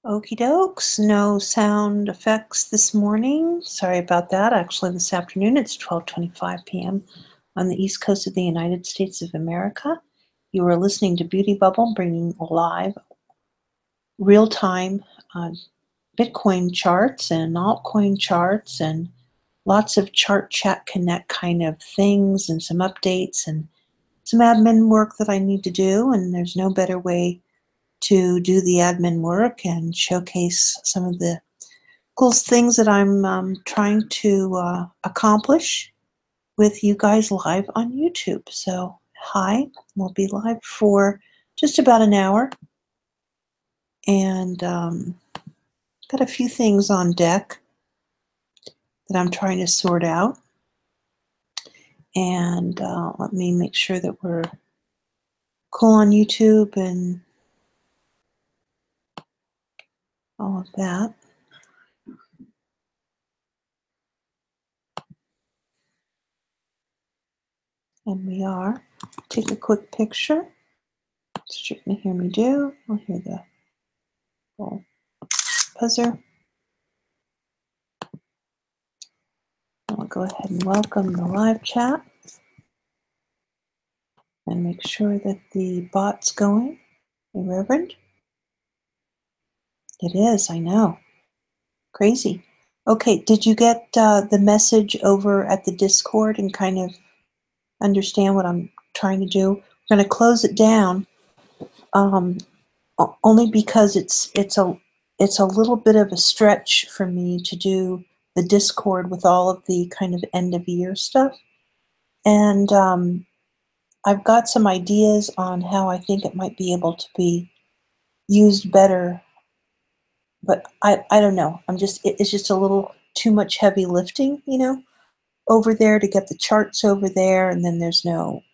Okie dokes, no sound effects this morning. Sorry about that. Actually, this afternoon it's 12:25 p.m. on the East Coast of the United States of America. You are listening to BeautyBubble, bringing live, real-time Bitcoin charts and altcoin charts and lots of ChartChatConnect kind of things and some updates and some admin work that I need to do, and there's no better way to do the admin work and showcase some of the cool things that I'm trying to accomplish with you guys live on YouTube. So, hi, we'll be live for just about an hour, and got a few things on deck that I'm trying to sort out. And let me make sure that we're cool on YouTube and all of that. And we are. Take a quick picture. So you can hear me do. I'll hear the little buzzer. I'll go ahead and welcome the live chat and make sure that the bot's going. Hey, Reverend? It is, I know. Crazy. Okay, did you get the message over at the Discord and kind of understand what I'm trying to do? We're going to close it down only because it's a little bit of a stretch for me to do the Discord with all of the kind of end of year stuff. And I've got some ideas on how I think it might be able to be used better, but I don't know. It's just a little too much heavy lifting, over there to get the charts over there, and then there's no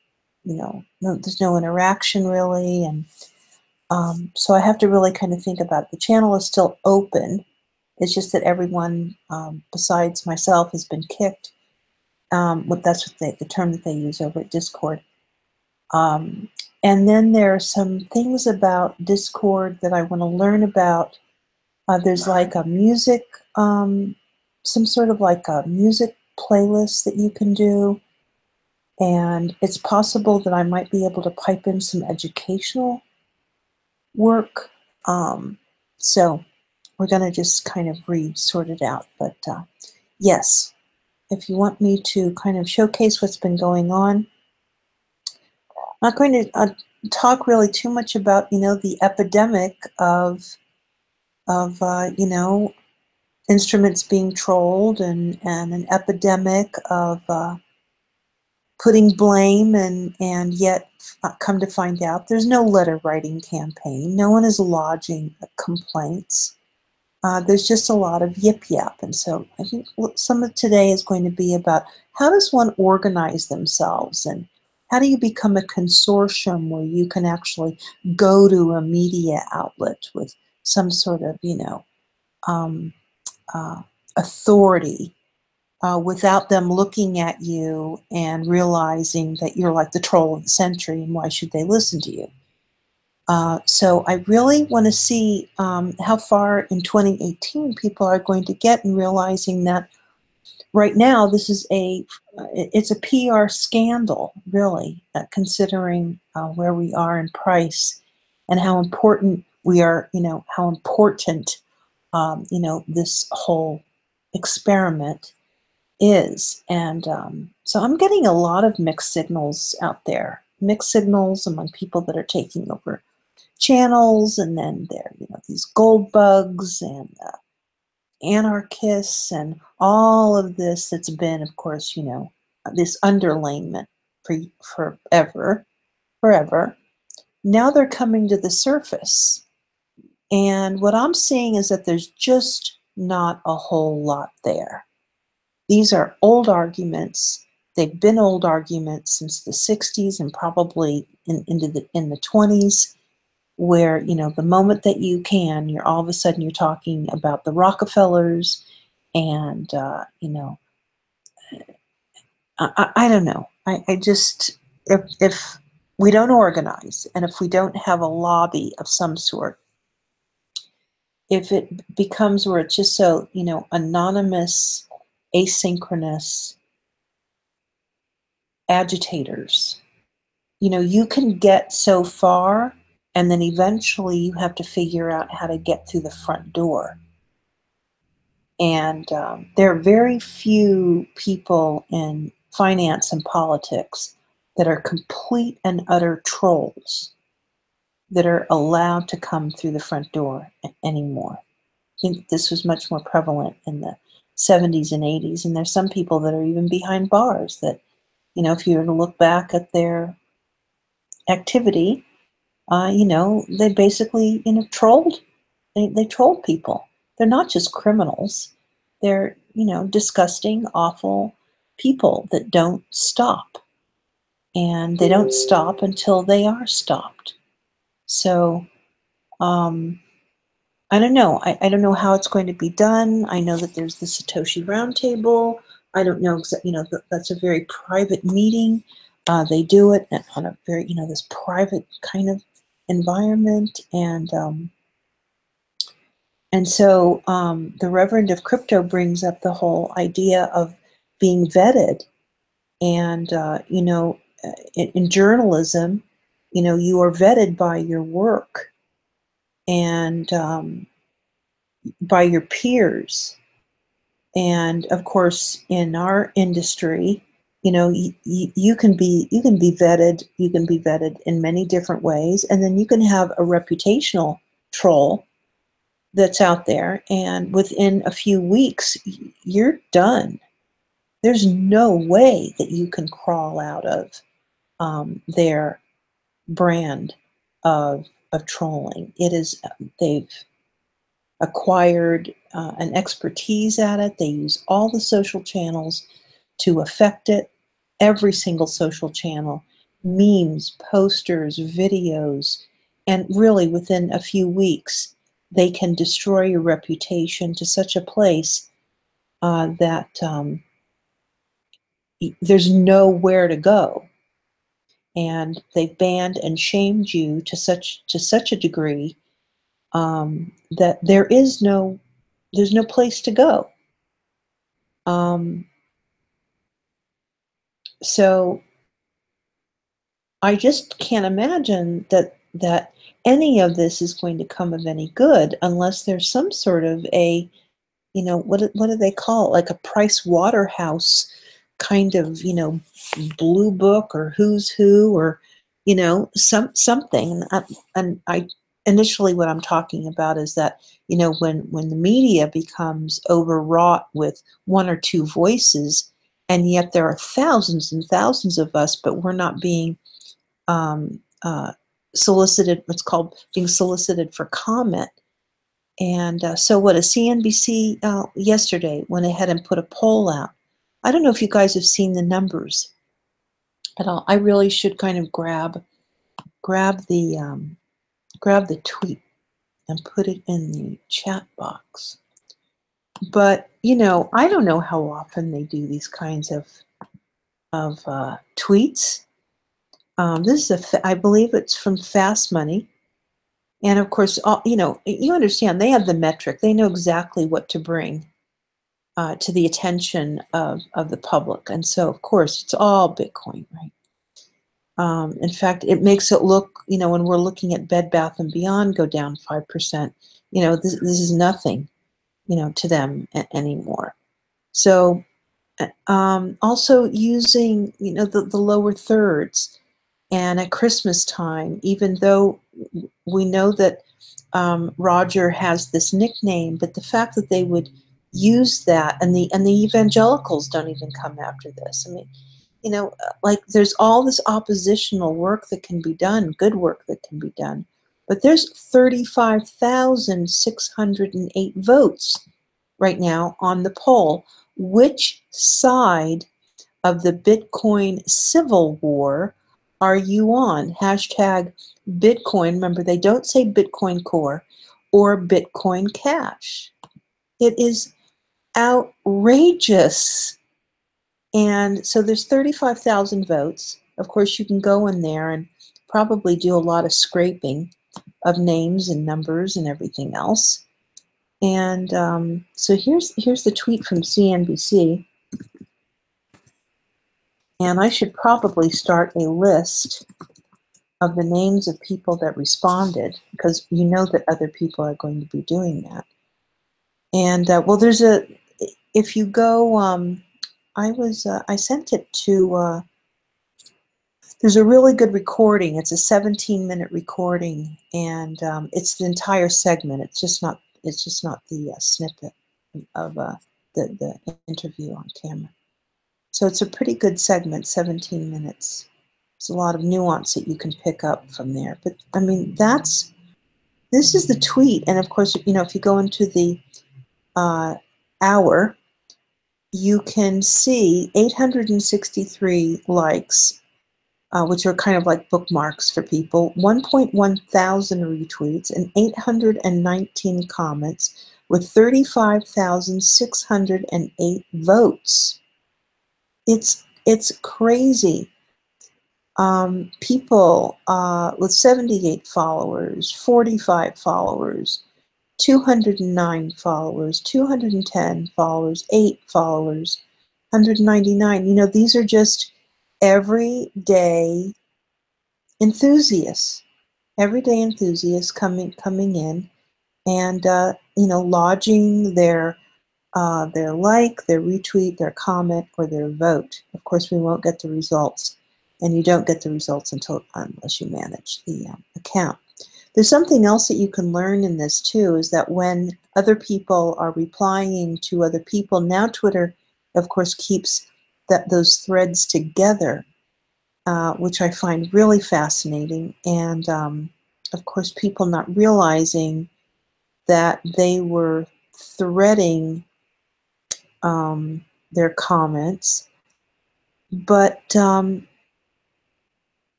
interaction really, and so I have to really kind of think about it. The channel is still open. It's just that everyone besides myself has been kicked. That's what the term that they use over at Discord. And then there are some things about Discord that I want to learn about. There's like a music, some sort of like a music playlist that you can do. And it's possible that I might be able to pipe in some educational work. So we're going to just kind of re-sort it out. But yes, if you want me to kind of showcase what's been going on, I'm not going to talk really too much about, the epidemic of instruments being trolled and an epidemic of putting blame and yet come to find out there's no letter writing campaign. No one is lodging complaints. There's just a lot of yip yap. And so I think some of today is going to be about how does one organize themselves, and how do you become a consortium where you can actually go to a media outlet with some sort of, authority without them looking at you and realizing that you're like the troll of the century and why should they listen to you? So I really want to see how far in 2018 people are going to get in realizing that right now this is it's a PR scandal, really, considering where we are in price and how important we are, how important, this whole experiment is. And so I'm getting a lot of mixed signals out there, mixed signals among people that are taking over channels, and then there, these gold bugs and anarchists and all of this that's been, of course, this underlayment for forever. Now they're coming to the surface. And what I'm seeing is that there's just not a whole lot there. These are old arguments. They've been old arguments since the 60s and probably in the 20s, where, the moment that you're all of a sudden you're talking about the Rockefellers and, I don't know. I just, if we don't organize and if we don't have a lobby of some sort, if it becomes where it's just so, anonymous, asynchronous agitators, you can get so far, and then eventually you have to figure out how to get through the front door. And there are very few people in finance and politics that are complete and utter trolls that are allowed to come through the front door anymore. I think this was much more prevalent in the 70s and 80s. And there's some people that are even behind bars that, if you were to look back at their activity, they basically, trolled. They trolled people. They're not just criminals. They're, disgusting, awful people that don't stop. And they don't stop until they are stopped. So, I don't know. I don't know how it's going to be done. I know that there's the Satoshi Roundtable. I don't know exactly, that's a very private meeting. They do it on a very, this private kind of environment. And so the Reverend of Crypto brings up the whole idea of being vetted. And, in journalism, you are vetted by your work and by your peers. And of course, in our industry, you can be vetted. You can be vetted in many different ways. And then you can have a reputational troll that's out there, and within a few weeks, you're done. There's no way that you can crawl out of their brand of trolling. It is they've acquired an expertise at it. They use all the social channels to affect it. Every single social channel, memes, posters, videos, and really within a few weeks, they can destroy your reputation to such a place that there's nowhere to go. And they've banned and shamed you to such a degree that there's no place to go. So I just can't imagine that any of this is going to come of any good unless there's some sort of a, what do they call it? Like a Price Waterhouse kind of, blue book or who's who, or, something. And I initially what I'm talking about is that, when the media becomes overwrought with one or two voices, and yet there are thousands and thousands of us, but we're not being solicited, what's called being solicited for comment. And so what, a CNBC yesterday went ahead and put a poll out. I don't know if you guys have seen the numbers at all. I really should kind of grab the tweet and put it in the chat box. But I don't know how often they do these kinds of tweets. This is I believe it's from Fast Money. And of course, you understand, they have the metric. They know exactly what to bring to the attention of the public. And so, of course, it's all Bitcoin, right? In fact, it makes it look, when we're looking at Bed Bath & Beyond go down 5%, this is nothing, to them anymore. So also using, the lower thirds. And at Christmas time, even though we know that Roger has this nickname, but the fact that they would use that, and the evangelicals don't even come after this. I mean, like there's all this oppositional work that can be done, good work that can be done, but there's 35,608 votes right now on the poll. Which side of the Bitcoin civil war are you on? Hashtag Bitcoin. Remember, they don't say Bitcoin Core or Bitcoin Cash. It is outrageous. And so there's 35,000 votes. Of course, you can go in there and probably do a lot of scraping of names and numbers and everything else. And so here's the tweet from CNBC. And I should probably start a list of the names of people that responded, because you know that other people are going to be doing that. And well, if you go, I sent it to, there's a really good recording. It's a 17-minute recording, and it's the entire segment. It's just not the snippet of the interview on camera. So it's a pretty good segment, 17 minutes. There's a lot of nuance that you can pick up from there. But I mean, this is the tweet. And of course, you know, if you go into the hour, you can see 863 likes, which are kind of like bookmarks for people, 1.1 thousand retweets, and 819 comments with 35,608 votes. It's crazy. People with 78 followers, 45 followers, 209 followers, 210 followers, 8 followers, 199. You know, these are just everyday enthusiasts. Everyday enthusiasts coming in and you know, lodging their like, their retweet, their comment, or their vote. Of course, we won't get the results, and you don't get the results unless you manage the account. There's something else that you can learn in this too, is that when other people are replying to other people, now Twitter, of course, keeps those threads together, which I find really fascinating. And of course, people not realizing that they were threading their comments, but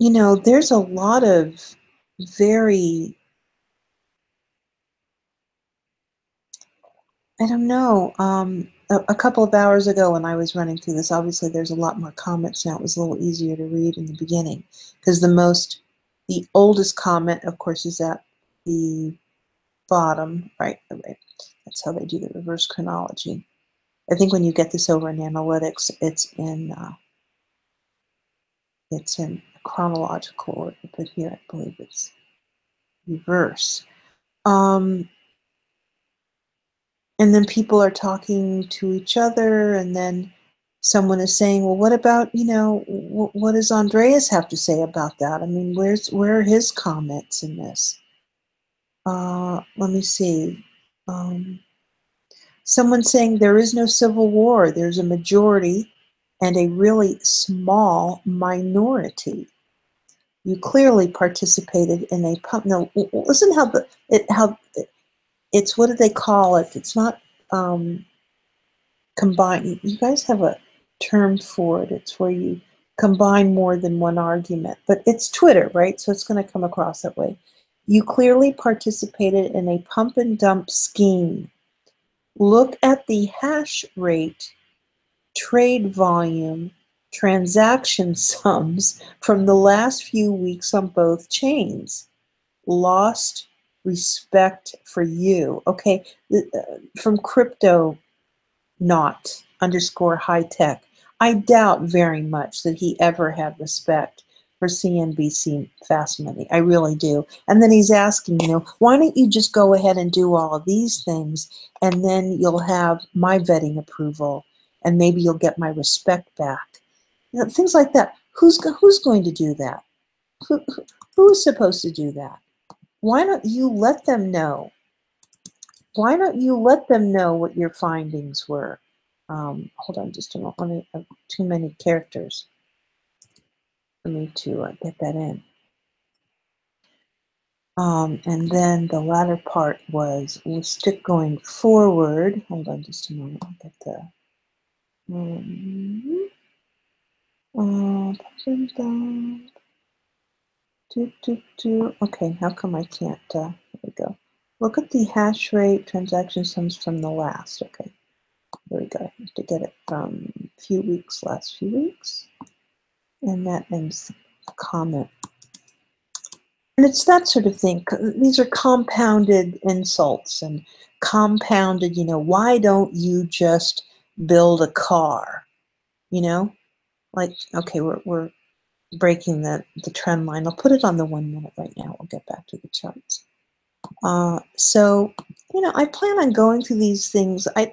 you know, there's a lot of very, I don't know, a couple of hours ago when I was running through this, obviously there's a lot more comments now. It was a little easier to read in the beginning, because the oldest comment, of course, is at the bottom, right? That's how they do the reverse chronology. I think when you get this over in analytics, it's in chronological order, but here I believe it's reverse. And then people are talking to each other, and then someone is saying, well, what about, you know, what does Andreas have to say about that? I mean, where are his comments in this? Let me see. Someone saying there is no civil war. There's a majority and a really small minority. You clearly participated in a pump. No, listen how it's, what do they call it? It's not combine. You guys have a term for it. It's where you combine more than one argument, but it's Twitter, right? So it's going to come across that way. You clearly participated in a pump and dump scheme. Look at the hash rate, trade volume, transaction sums from the last few weeks on both chains. Lost respect for you. Okay, from crypto not underscore high tech. I doubt very much that he ever had respect for CNBC Fast Money. I really do. And then he's asking, you know, why don't you just go ahead and do all of these things, and then you'll have my vetting approval, and maybe you'll get my respect back. You know, things like that. Who's going to do that? Who is supposed to do that? Why don't you let them know? Why don't you let them know what your findings were? Hold on just a moment. Let me, too many characters for me to get that in. And then the latter part was, we'll stick going forward. Hold on just a moment. I'll get the okay, how come I can't, there we go. Look at the hash rate transaction sums from the last. Okay, there we go. I have to get it from last few weeks. And that ends the comment. And it's that sort of thing. These are compounded insults and compounded, why don't you just build a car? Like, okay, we're breaking the trend line. I'll put it on the 1 minute right now. We'll get back to the charts. So, I plan on going through these things. I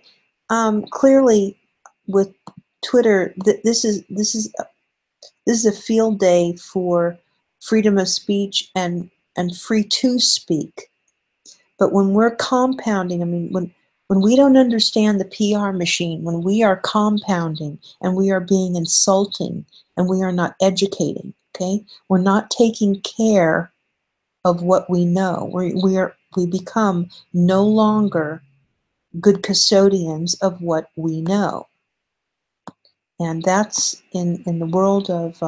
clearly with Twitter, this is a field day for freedom of speech and free to speak. But when we're compounding, I mean, when we don't understand the PR machine, when we are compounding and we are being insulting and we are not educating, okay, we're not taking care of what we know. We become no longer good custodians of what we know, and that's in the world of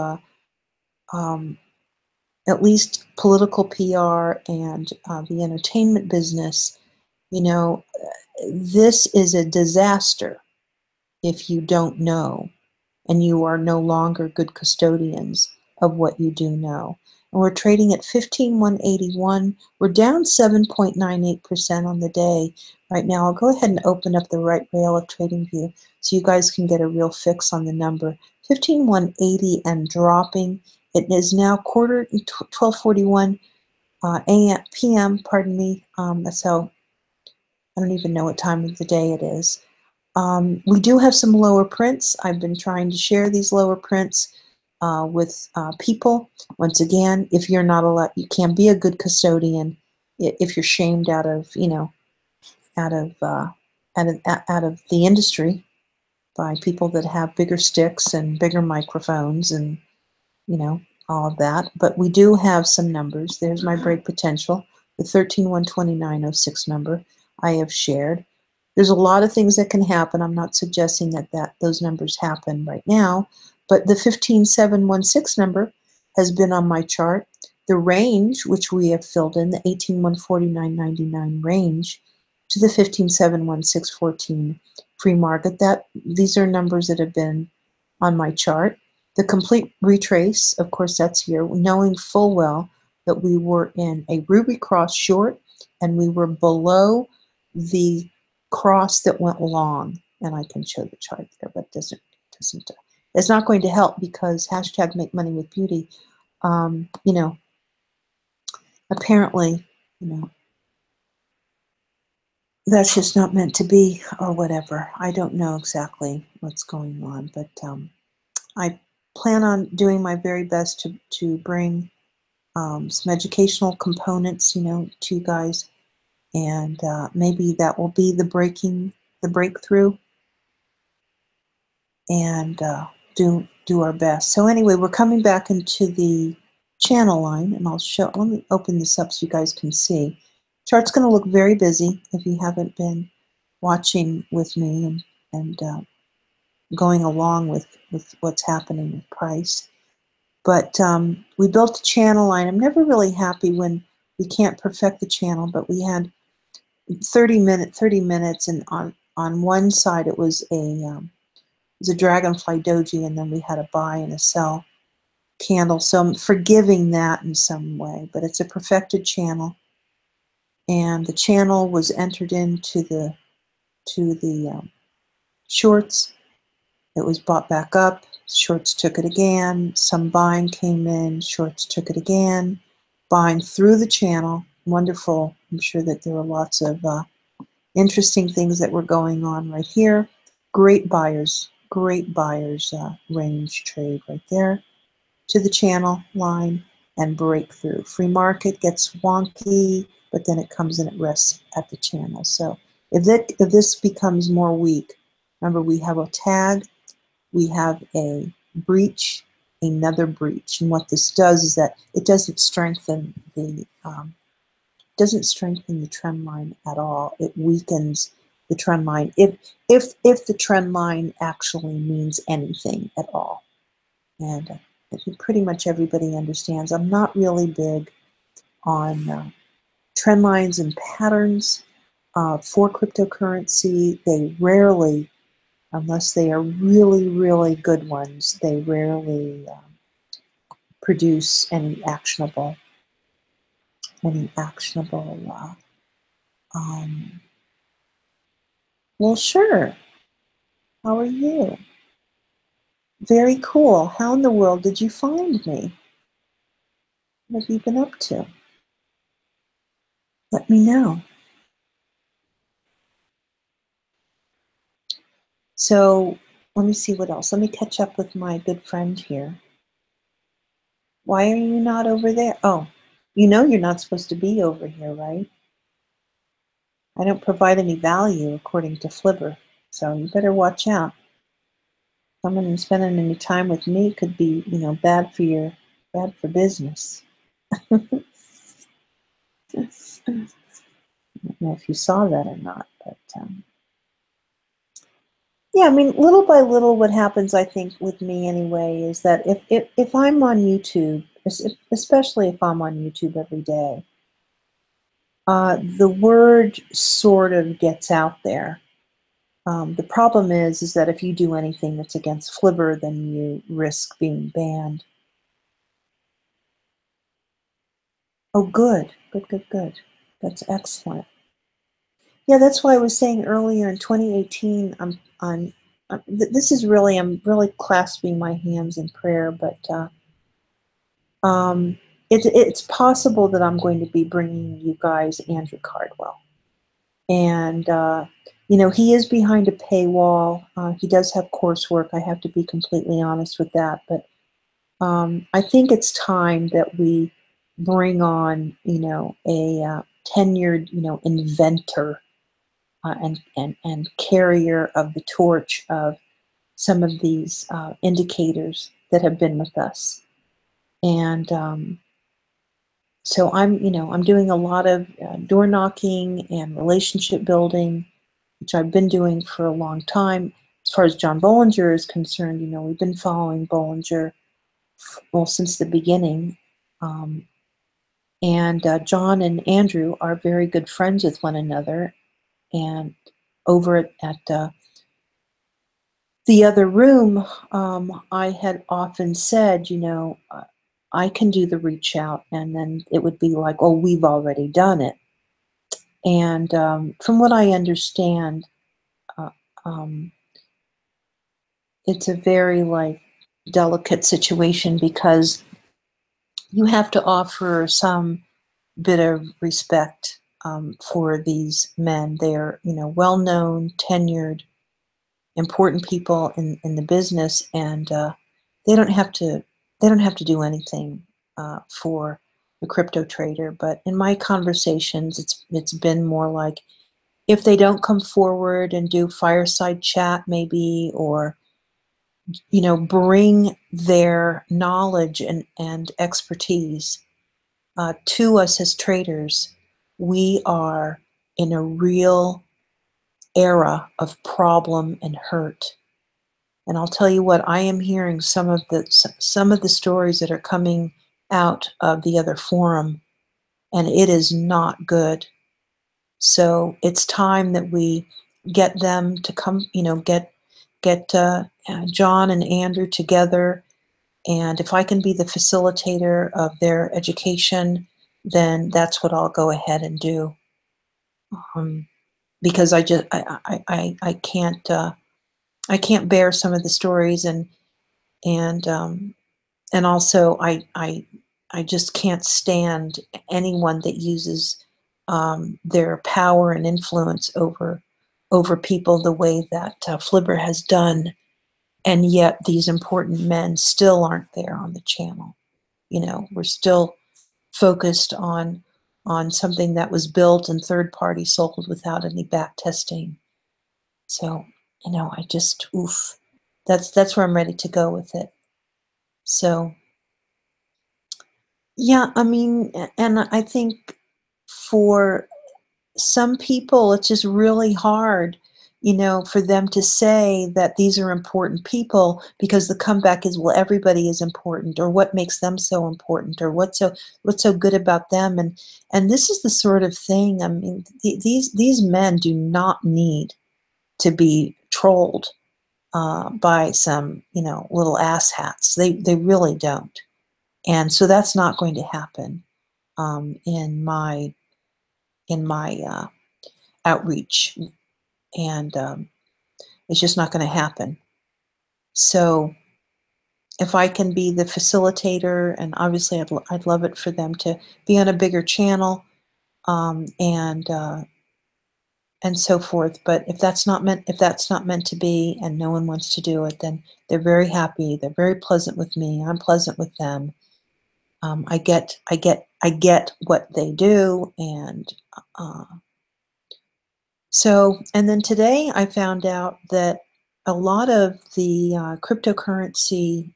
at least political PR and the entertainment business. This is a disaster if you don't know and you are no longer good custodians of what you do know. And we're trading at 15,181. We're down 7.98% on the day right now. I'll go ahead and open up the right rail of TradingView so you guys can get a real fix on the number. 15,180 and dropping. It is now 12:41 p.m. Pardon me. So I don't even know what time of the day it is. We do have some lower prints. I've been trying to share these lower prints with people. Once again, if you're not allowed, you can't be a good custodian if you're shamed out of, out of, out of the industry by people that have bigger sticks and bigger microphones and, all of that. But we do have some numbers. There's my break potential, the 13,129.06 number I have shared. There's a lot of things that can happen. I'm not suggesting that those numbers happen right now, but the 15,716 number has been on my chart. The range, which we have filled in, the 18,149.99 range to the 15,716.14 free market, these are numbers that have been on my chart. The complete retrace, of course, that's here, knowing full well that we were in a ruby cross short and we were below the cross that went long, and I can show the chart there, but doesn't it's not going to help because hashtag make money with beauty, apparently, that's just not meant to be or whatever. I don't know exactly what's going on, but I plan on doing my very best to bring some educational components, to you guys, and maybe that will be the breakthrough, and do our best. So anyway, we're coming back into the channel line, and let me open this up so you guys can see. Chart's going to look very busy if you haven't been watching with me and going along with what's happening with price. But we built a channel line. I'm never really happy when we can't perfect the channel, but we had 30 minutes, and on one side it was a dragonfly doji, and then we had a buy and a sell candle. So I'm forgiving that in some way, but it's a perfected channel, and the channel was entered into the shorts. It was bought back up. Shorts took it again. Some buying came in. Shorts took it again. Buying through the channel. Wonderful. I'm sure that there were lots of interesting things that were going on right here. Great buyers range trade right there to the channel line and breakthrough. Free market gets wonky, but then it comes and it rests at the channel. So if this becomes more weak, remember we have a tag, we have a breach, another breach, and what this does is that it doesn't strengthen the trend line at all. It weakens the trend line if the trend line actually means anything at all. And I think pretty much everybody understands. I'm not really big on trend lines and patterns for cryptocurrency. They rarely, unless they are really, really good ones, they rarely produce any actionable any actionable, well, sure. How are you? Very cool. How in the world did you find me? What have you been up to? Let me know. So let me see what else. Let me catch up with my good friend here. Why are you not over there? Oh, you know you're not supposed to be over here, right? I don't provide any value according to Flibber, so you better watch out. Coming and spending any time with me could be, bad for business. I don't know if you saw that or not, but yeah, I mean, little by little, what happens, I think, with me anyway, is that if I'm on YouTube, especially if I'm on YouTube every day, the word sort of gets out there. The problem is that if you do anything that's against Flibber, then you risk being banned. Oh, good, good, good, good. That's excellent. Yeah, that's why I was saying earlier in 2018, this is really, I'm really clasping my hands in prayer, but it's possible that I'm going to be bringing you guys Andrew Cardwell. And, he is behind a paywall. He does have coursework. I have to be completely honest with that. But I think it's time that we bring on, a tenured, inventor and carrier of the torch of some of these indicators that have been with us. And so I'm doing a lot of door knocking and relationship building, which I've been doing for a long time. As far as John Bollinger is concerned, we've been following Bollinger, well, since the beginning. And John and Andrew are very good friends with one another. And over at the other room, I had often said, I can do the reach out, and then it would be like, oh, we've already done it. And from what I understand, uh, um, it's a very delicate situation because you have to offer some bit of respect for these men. They're well-known, tenured, important people in the business, and they don't have to do anything for the crypto trader. But in my conversations, it's been more like, if they don't come forward and do fireside chat maybe, or bring their knowledge and expertise to us as traders, we are in a real era of problem and hurt. And I'll tell you what, I am hearing some of the stories that are coming out of the other forum, and it is not good. So it's time that we get them to come, get John and Andrew together. And if I can be the facilitator of their education, then that's what I'll go ahead and do. Because I can't bear some of the stories, and also I just can't stand anyone that uses their power and influence over people the way that Flibber has done, and yet these important men still aren't there on the channel. We're still focused on something that was built and third party sold without any back testing. So I just oof. That's where I'm ready to go with it. So yeah, I mean, and I think for some people, it's just really hard, for them to say that these are important people, because the comeback is, well, everybody is important, or what makes them so important, or what's so good about them, and this is the sort of thing. I mean, these men do not need to be trolled by some little asshats. They really don't, and so that's not going to happen. in my outreach, and it's just not going to happen. So if I can be the facilitator, and obviously I'd love it for them to be on a bigger channel, and so forth. But if that's not meant to be, and no one wants to do it, then they're very happy. They're very pleasant with me. I'm pleasant with them. I get what they do, and uh, so. And then today I found out that a lot of the cryptocurrency,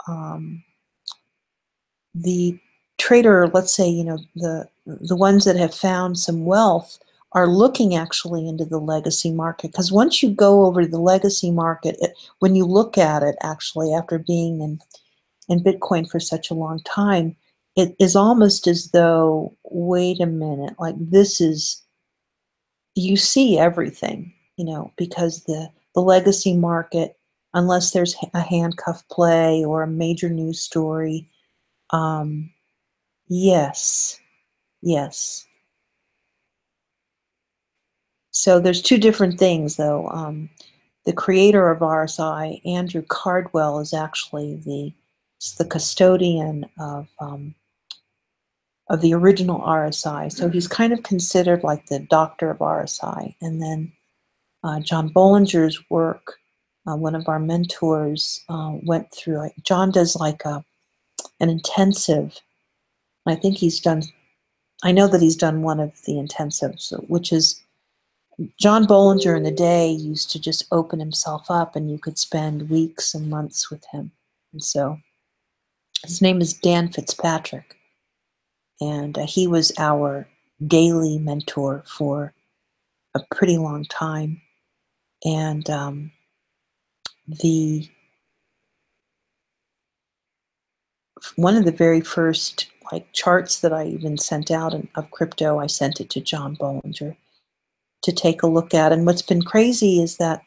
um, the trader, let's say, the ones that have found some wealth, are looking actually into the legacy market, because once you go over to the legacy market, when you look at it, actually, after being in Bitcoin for such a long time, it is almost as though, wait a minute, like this is, you see everything, because the legacy market, unless there's a handcuff play or a major news story, um, yes, yes. So there's two different things, though. The creator of RSI, Andrew Cardwell, is actually the custodian of the original RSI. So he's kind of considered like the doctor of RSI. And then John Bollinger's work, one of our mentors, went through. John does like an intensive. I think he's done. I know that he's done one of the intensives, which is John Bollinger in the day used to just open himself up, and you could spend weeks and months with him. And so his name is Dan Fitzpatrick, and he was our daily mentor for a pretty long time. And the one of the very first like charts that I even sent out of crypto, I sent it to John Bollinger to take a look at. And what's been crazy is that,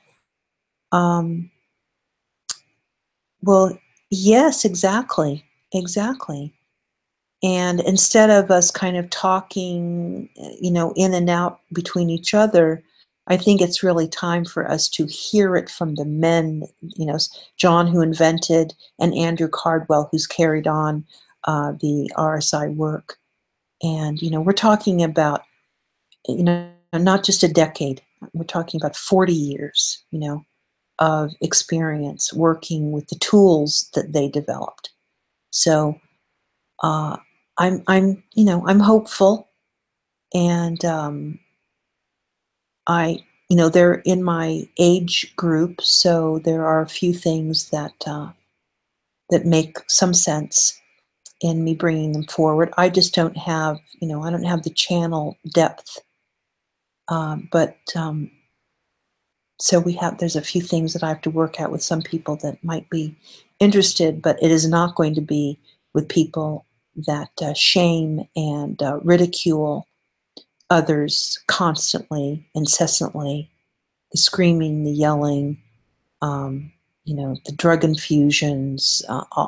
well, yes, exactly, exactly. And instead of us kind of talking, in and out between each other, I think it's really time for us to hear it from the men, John, who invented, and Andrew Cardwell, who's carried on the RSI work. And, we're talking about, not just a decade, we're talking about 40 years, of experience working with the tools that they developed. So, uh, I'm hopeful, and they're in my age group, so there are a few things that make some sense in me bringing them forward. I just don't have, I don't have the channel depth, but so there's a few things that I have to work out with some people that might be interested, but it is not going to be with people that shame and ridicule others constantly, incessantly, the screaming, the yelling, the drug infusions.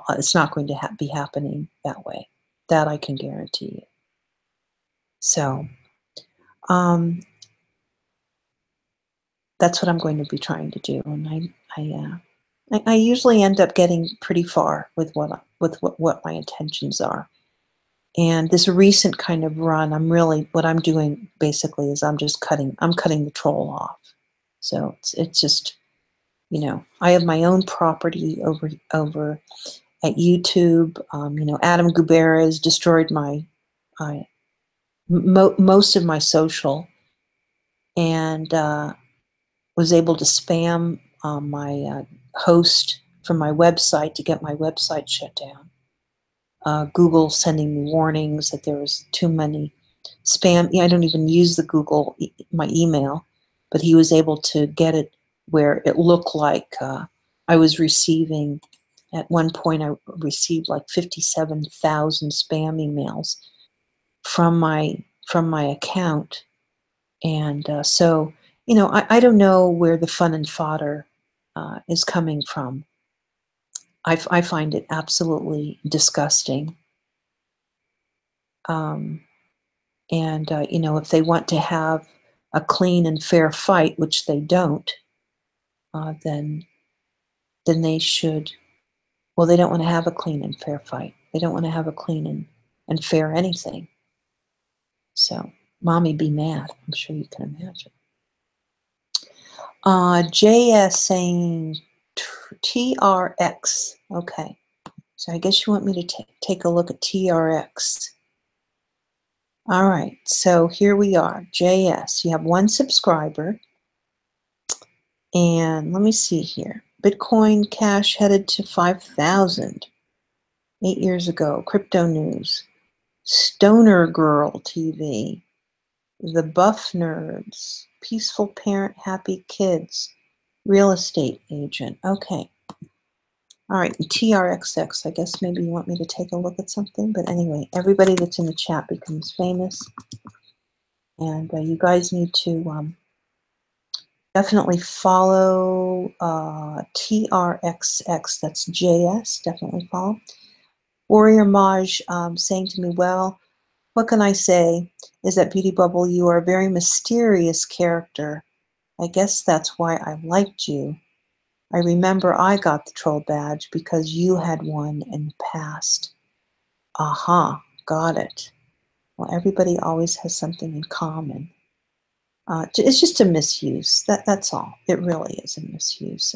It's not going to be happening that way. That I can guarantee you. So um, that's what I'm going to be trying to do, and I usually end up getting pretty far with what my intentions are. And this recent kind of run, what I'm doing basically is I'm cutting the troll off. So it's just, I have my own property over at YouTube. Adam Gutierrez destroyed most of my social, and was able to spam my host from my website to get my website shut down. Google sending me warnings that there was too many spam. Yeah, I don't even use the Google my email, but he was able to get it where it looked like I was receiving. At one point, I received like 57,000 spam emails from my account, and so I don't know where the fun and fodder is coming from. I find it absolutely disgusting. And you know, if they want to have a clean and fair fight, which they don't, then they should. Well, they don't want to have a clean and fair fight. They don't want to have a clean and fair anything. So, mommy be mad. I'm sure you can imagine. JS saying TRX. Okay. So I guess you want me to take a look at TRX. All right. So here we are. JS. You have one subscriber. And let me see here. Bitcoin Cash headed to 5,000 8 years ago. Crypto News. Stoner Girl TV. The Buff Nerds. Peaceful Parent, Happy Kids. Real Estate Agent. Okay. All right. TRXX. I guess maybe you want me to take a look at something. But anyway, everybody that's in the chat becomes famous. And you guys need to definitely follow TRXX. That's JS. Definitely follow. Warrior Maj saying to me, well, what can I say is that BeautyBubble, you are a very mysterious character. I guess that's why I liked you. I remember I got the troll badge because you had one in the past. Aha, got it. Well, everybody always has something in common. It's just a misuse. That's all. It really is a misuse.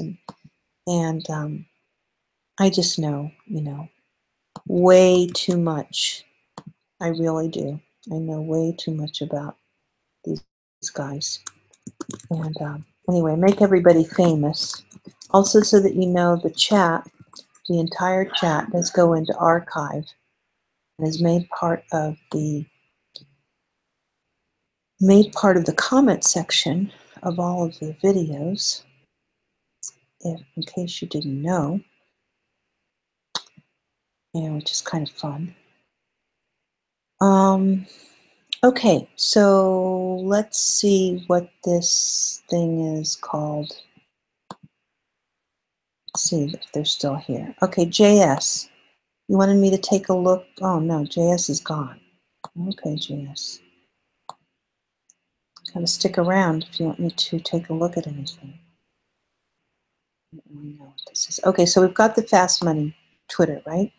And I just know, you know, way too much. I really do. I know way too much about these guys. And anyway, make everybody famous. Also, so that you know, the chat, the entire chat does go into archive and is made part of the comment section of all of the videos. In case you didn't know, and which is kind of fun. Okay, so let's see what this thing is called. Let's see if they're still here. Okay, JS. You wanted me to take a look? Oh no, JS is gone. Okay, JS. Gotta stick around if you want me to take a look at anything. I don't know what this is. Okay, so we've got the Fast Money Twitter, right?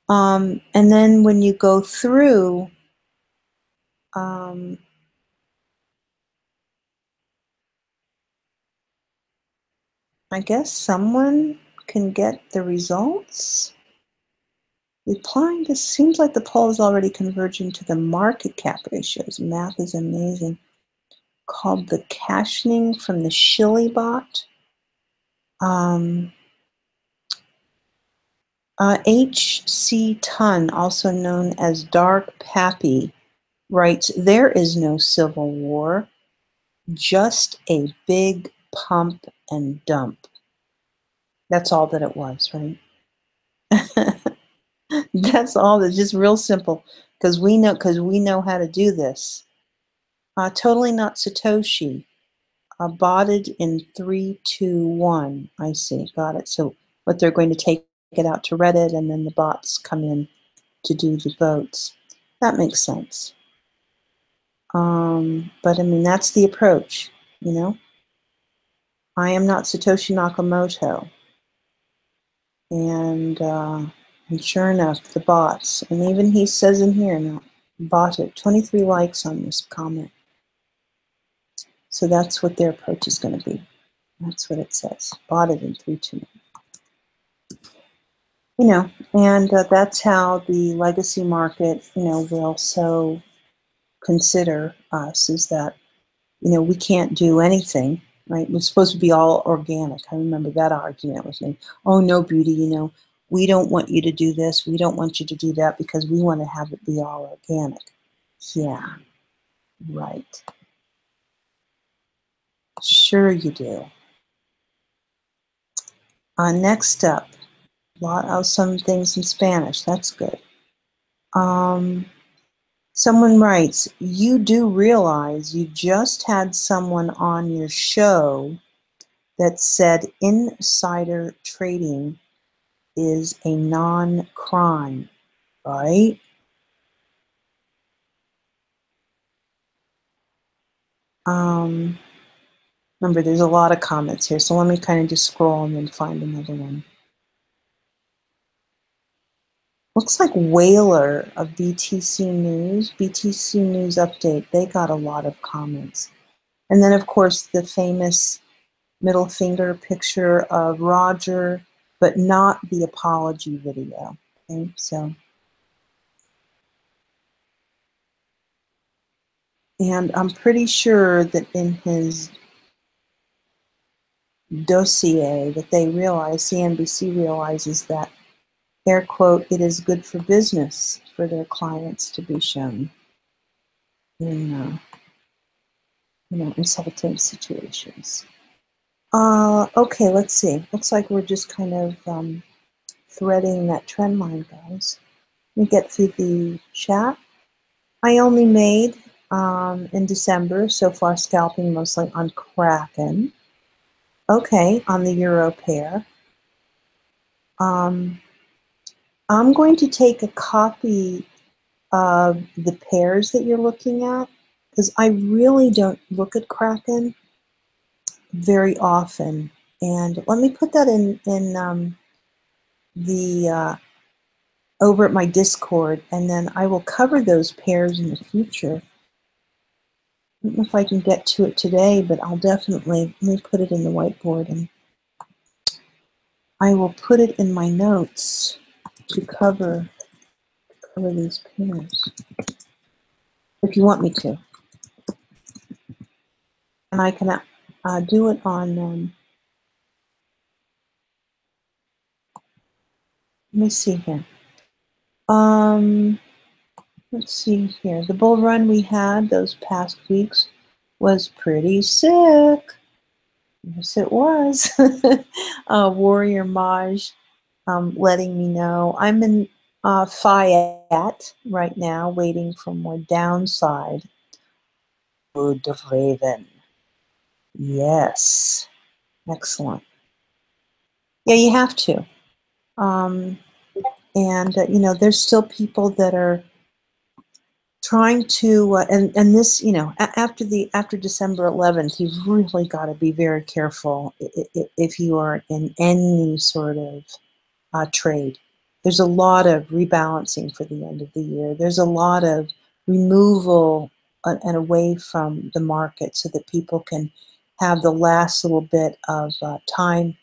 And then when you go through, I guess someone can get the results. Replying to seems like the poll is already converging to the market cap ratios. Math is amazing. Called the cashing from the Shilly bot. HC Ton, also known as Dark Pappy, writes, there is no civil war, just a big pump and dump. That's all that it was, right? That's all. That's just real simple, because we know how to do this. Totally not Satoshi. Botted in 3, 2, 1. I see. Got it. So what they're going to take it out to Reddit, and then the bots come in to do the votes. That makes sense. But I mean, that's the approach, you know. I am not Satoshi Nakamoto. And sure enough, the bots, and even he says in here, now, bought it. 23 likes on this comment. So that's what their approach is going to be. That's what it says. Bought it in 3, 2, 1. You know, and that's how the legacy market, you know, will so consider us, is that, you know, we can't do anything, right? We're supposed to be all organic. I remember that argument with me. Oh, no, Beauty, you know, we don't want you to do this. We don't want you to do that because we want to have it be all organic. Yeah, right. Sure you do. Next up, some things in Spanish. That's good. Someone writes, you do realize you just had someone on your show that said insider trading is a non-crime, right? Remember, there's a lot of comments here, so let me kind of just scroll and then find another one. Looks like Whaler of BTC News Update, they got a lot of comments. And then, of course, the famous middle finger picture of Roger, but not the apology video. Okay, so. And I'm pretty sure that in his dossier that they realize, CNBC realizes that, air quote, it is good for business for their clients to be shown in, insulting situations. Okay, let's see. Looks like we're just kind of threading that trend line, guys. Let me get through the chat. I only made in December so far scalping mostly on Kraken. Okay, on the euro pair. I'm going to take a copy of the pairs that you're looking at because I really don't look at Kraken very often. And let me put that in the over at my Discord, and then I will cover those pairs in the future. I don't know if I can get to it today, but I'll definitely, let me put it in the whiteboard, and I will put it in my notes to cover these pairs, if you want me to. And I can do it on, let me see here. Let's see here. The bull run we had those past weeks was pretty sick. Yes, it was. Warrior Maj letting me know. I'm in Fiat right now, waiting for more downside. Good Raven. Yes. Excellent. Yeah, you have to. There's still people that are trying to, and this, after December 11th, you've really got to be very careful if you are in any sort of trade. There's a lot of rebalancing for the end of the year. There's a lot of removal and away from the market so that people can have the last little bit of time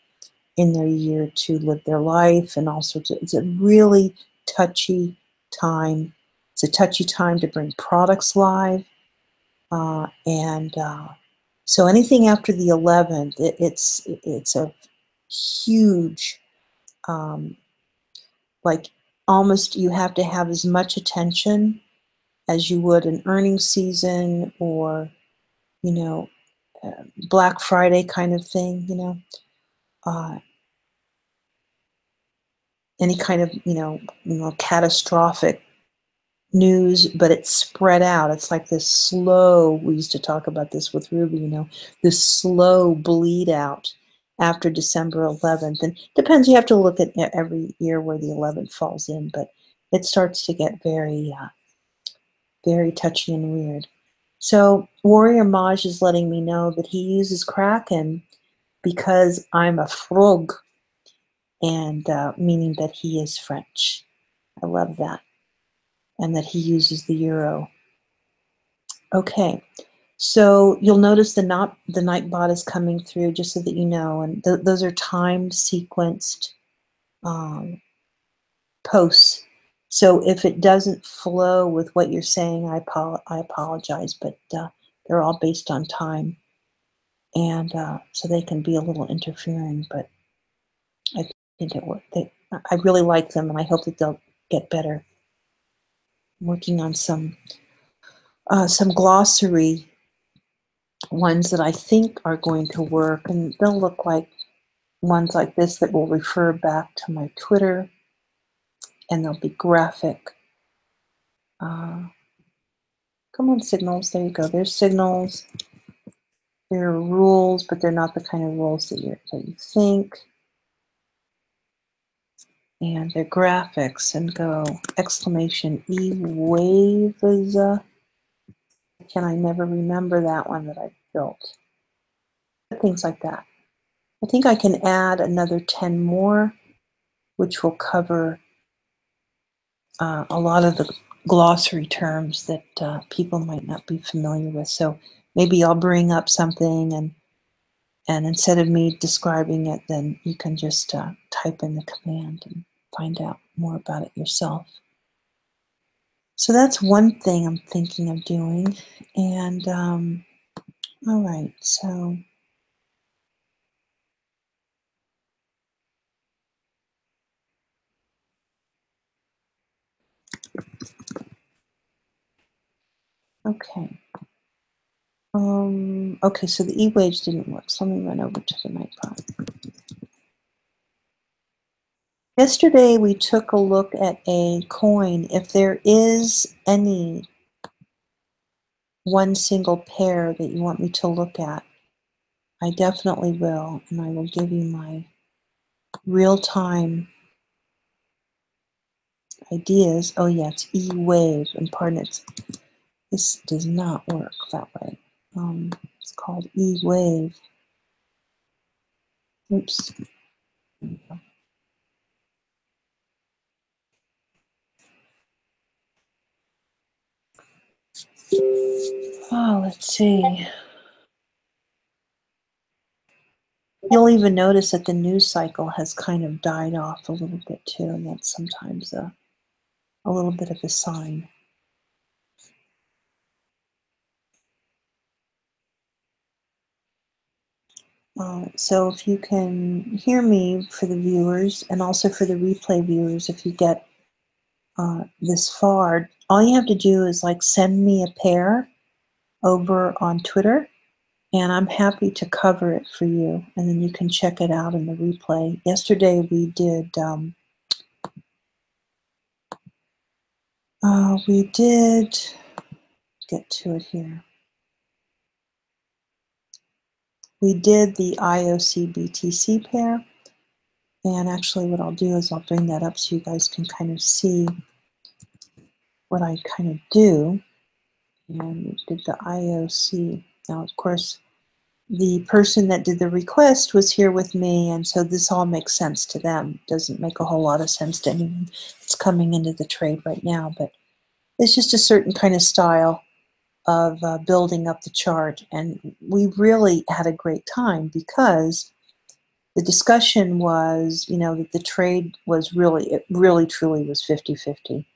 in their year to live their life and all sorts of, it's a really touchy time. It's a touchy time to bring products live. So anything after the 11th, it's a huge, like almost you have to have as much attention as you would an earnings season or, Black Friday kind of thing, any kind of, catastrophic news, but it's spread out. It's like this slow, we used to talk about this with Ruby, this slow bleed out after December 11th. And depends, you have to look at every year where the 11th falls in, but it starts to get very, very touchy and weird. So Warrior Maj is letting me know that he uses Kraken because I'm a frog, and meaning that he is French. I love that. And that he uses the euro. Okay, so you'll notice the Nightbot is coming through, just so that you know, and those are timed, sequenced posts. So if it doesn't flow with what you're saying, I apologize, but they're all based on time, and so they can be a little interfering, but I think it worked. I really like them, and I hope that they'll get better. I'm working on some glossary ones that I think are going to work, and they'll look like ones like this that will refer back to my Twitter, and they'll be graphic. Come on, signals. There you go. There's signals. There are rules, but they're not the kind of rules that you think. And they're graphics, and go exclamation E waves. Can I never remember that one that I built? Things like that. I think I can add another 10 more, which will cover a lot of the glossary terms that people might not be familiar with. So maybe I'll bring up something, and instead of me describing it, then you can just type in the command and find out more about it yourself. So that's one thing I'm thinking of doing. And all right, so okay. Okay, so the e-wage didn't work, so let me run over to the Nightbot. Yesterday we took a look at a coin. If there is any one single pair that you want me to look at, I definitely will, and I will give you my real-time ideas. Oh yeah, it's e-wave, and pardon it, this does not work that way. It's called e-wave. Oops. Oh, let's see. You'll even notice that the news cycle has kind of died off a little bit too, and that's sometimes a little bit of a sign. So if you can hear me for the viewers, and also for the replay viewers, if you get this far, all you have to do is like send me a pair over on Twitter, and I'm happy to cover it for you, and then you can check it out in the replay. Yesterday we did get to it here. We did the IOC BTC pair, and actually what I'll do is I'll bring that up so you guys can kind of see what I kind of do. And we did the IOC. Now, of course, the person that did the request was here with me, and so this all makes sense to them. Doesn't make a whole lot of sense to anyone that's coming into the trade right now, but it's just a certain kind of style of building up the chart, and we really had a great time because the discussion was, that the trade was it really truly was 50-50.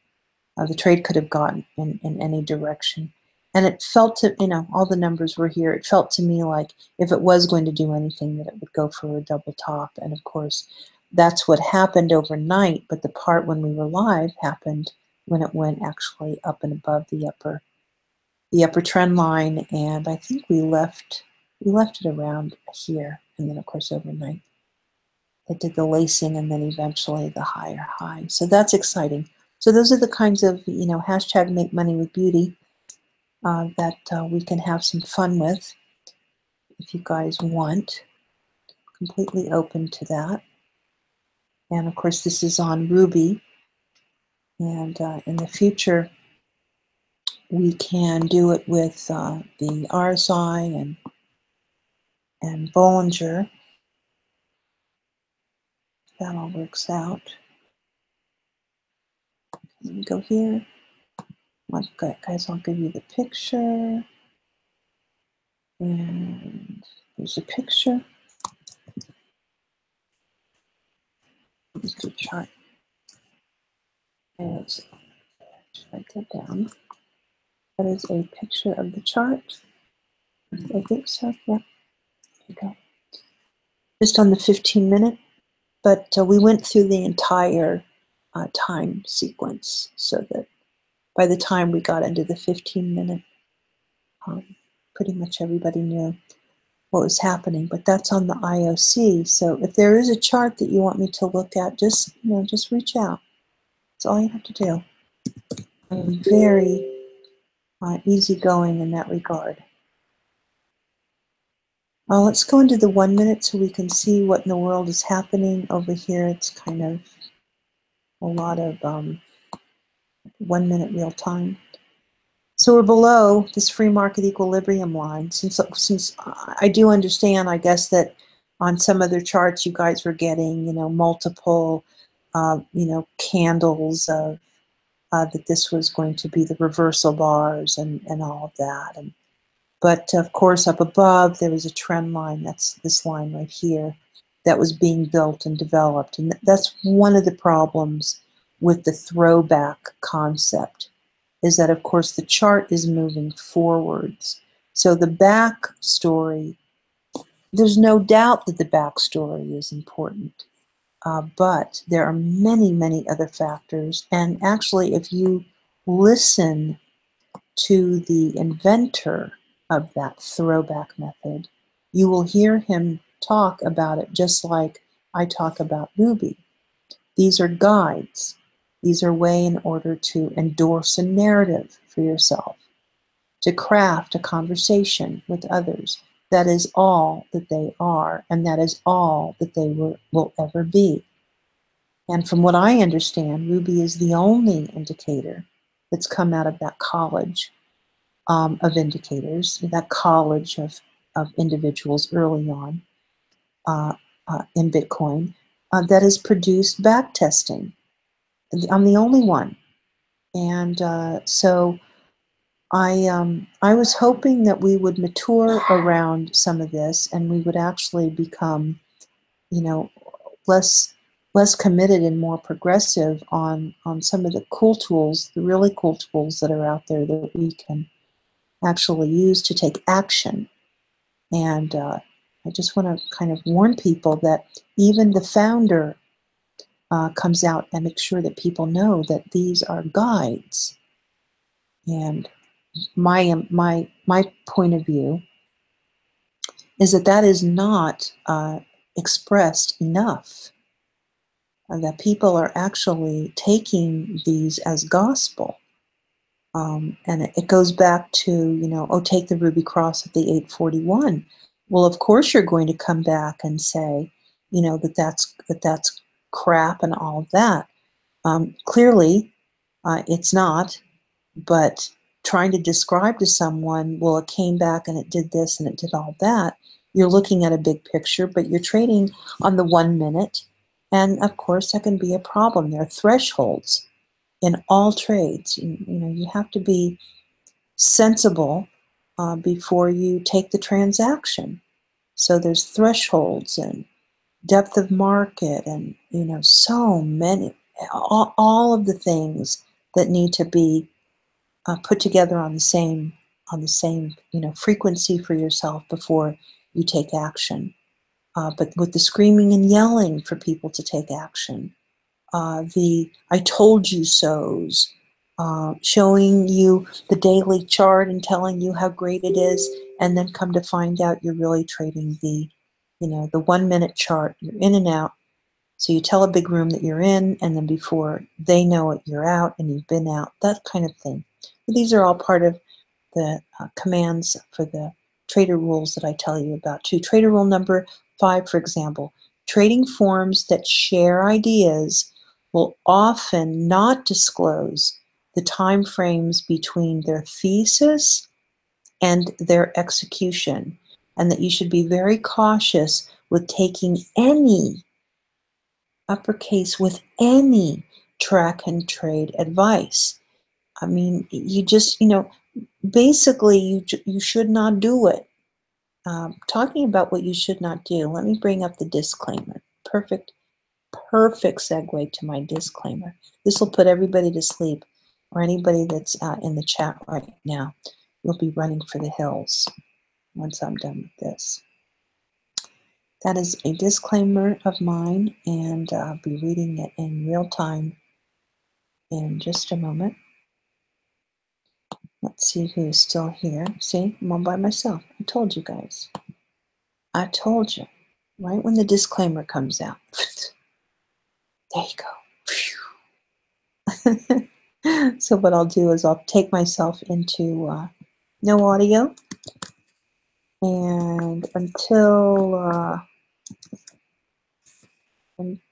The trade could have gone in any direction. And it felt to, all the numbers were here. It felt to me like if it was going to do anything, that it would go for a double top. And of course, that's what happened overnight. But the part when we were live happened when it went actually up and above the upper trend line. And I think we left it around here. And then of course overnight it did the lacing, and then eventually the higher high. So that's exciting. So those are the kinds of, hashtag make money with beauty that we can have some fun with if you guys want. Completely open to that. And of course, this is on Ruby. And in the future, we can do it with the RSI and Bollinger. That all works out. Let me go here. Guys, I'll give you the picture. And there's a picture. Let's do chart. Let's write that down. That is a picture of the chart. I think so. Yeah. There you go. Just on the 15-minute, but we went through the entire time sequence so that by the time we got into the 15-minute, pretty much everybody knew what was happening. But that's on the IOC. So if there is a chart that you want me to look at, just reach out. That's all you have to do. I'm very easygoing in that regard. Let's go into the 1 minute so we can see what in the world is happening over here. It's kind of a lot of 1 minute real time. So we're below this free market equilibrium line. Since I do understand, I guess, that on some other charts you guys were getting, multiple, candles of that this was going to be the reversal bars and all of that. But of course, up above there was a trend line. That's this line right here that was being built and developed, and that's one of the problems with the throwback concept. Is that, of course, the chart is moving forwards. So the back story, there's no doubt that the backstory is important, but there are many, many other factors. And actually, if you listen to the inventor of that throwback method, you will hear him talk about it just like I talk about Ruby. These are guides. These are way in order to endorse a narrative for yourself, to craft a conversation with others. That is all that they are, and that is all that they will ever be. And from what I understand, Ruby is the only indicator that's come out of that college of indicators, that college of individuals early on in Bitcoin that has produced backtesting. I'm the only one. And so I was hoping that we would mature around some of this and we would actually become, less committed and more progressive on some of the cool tools, the really cool tools that are out there that we can actually use to take action. And I just want to kind of warn people that even the founder comes out and makes sure that people know that these are guides. And my point of view is that is not expressed enough. That people are actually taking these as gospel. And it goes back to, take the Ruby Cross at the 841. Well, of course you're going to come back and say, that's crap and all of that. Clearly, it's not, but trying to describe to someone, well, it came back and it did this and it did all that, you're looking at a big picture, but you're trading on the 1 minute. And of course, that can be a problem. There are thresholds in all trades. You have to be sensible before you take the transaction. So there's thresholds and depth of market and, so many, all of the things that need to be put together on the same frequency for yourself before you take action. But with the screaming and yelling for people to take action, the I told you so's, showing you the daily chart and telling you how great it is, and then come to find out you're really trading the 1 minute chart. You're in and out. So you tell a big room that you're in, and then before they know it, you're out and you've been out, that kind of thing. These are all part of the commands for the trader rules that I tell you about too. Trader rule number 5, for example, trading forums that share ideas will often not disclose the time frames between their thesis and their execution, and that you should be very cautious with taking any uppercase with any track and trade advice. I mean, you just, basically you should not do it. Talking about what you should not do, let me bring up the disclaimer. Perfect segue to my disclaimer. This will put everybody to sleep, or anybody that's in the chat right now. You'll be running for the hills once I'm done with this. That is a disclaimer of mine, and I'll be reading it in real time in just a moment. Let's see who's still here. See, I'm all by myself. I told you guys. I told you. Right when the disclaimer comes out. There you go. So what I'll do is I'll take myself into no audio. And until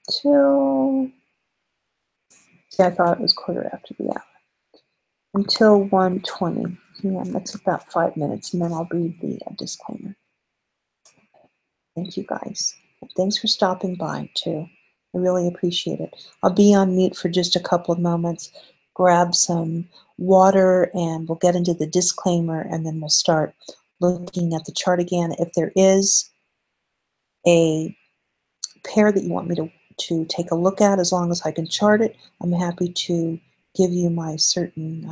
see, I thought it was 1/4 after the hour. until 1:20 p.m. That's about 5 minutes, and then I'll read the disclaimer. Thank you guys. Thanks for stopping by too. I really appreciate it. I'll be on mute for just a couple of moments, grab some water, and we'll get into the disclaimer, and then we'll start looking at the chart again. If there is a pair that you want me to take a look at, as long as I can chart it, I'm happy to give you my certain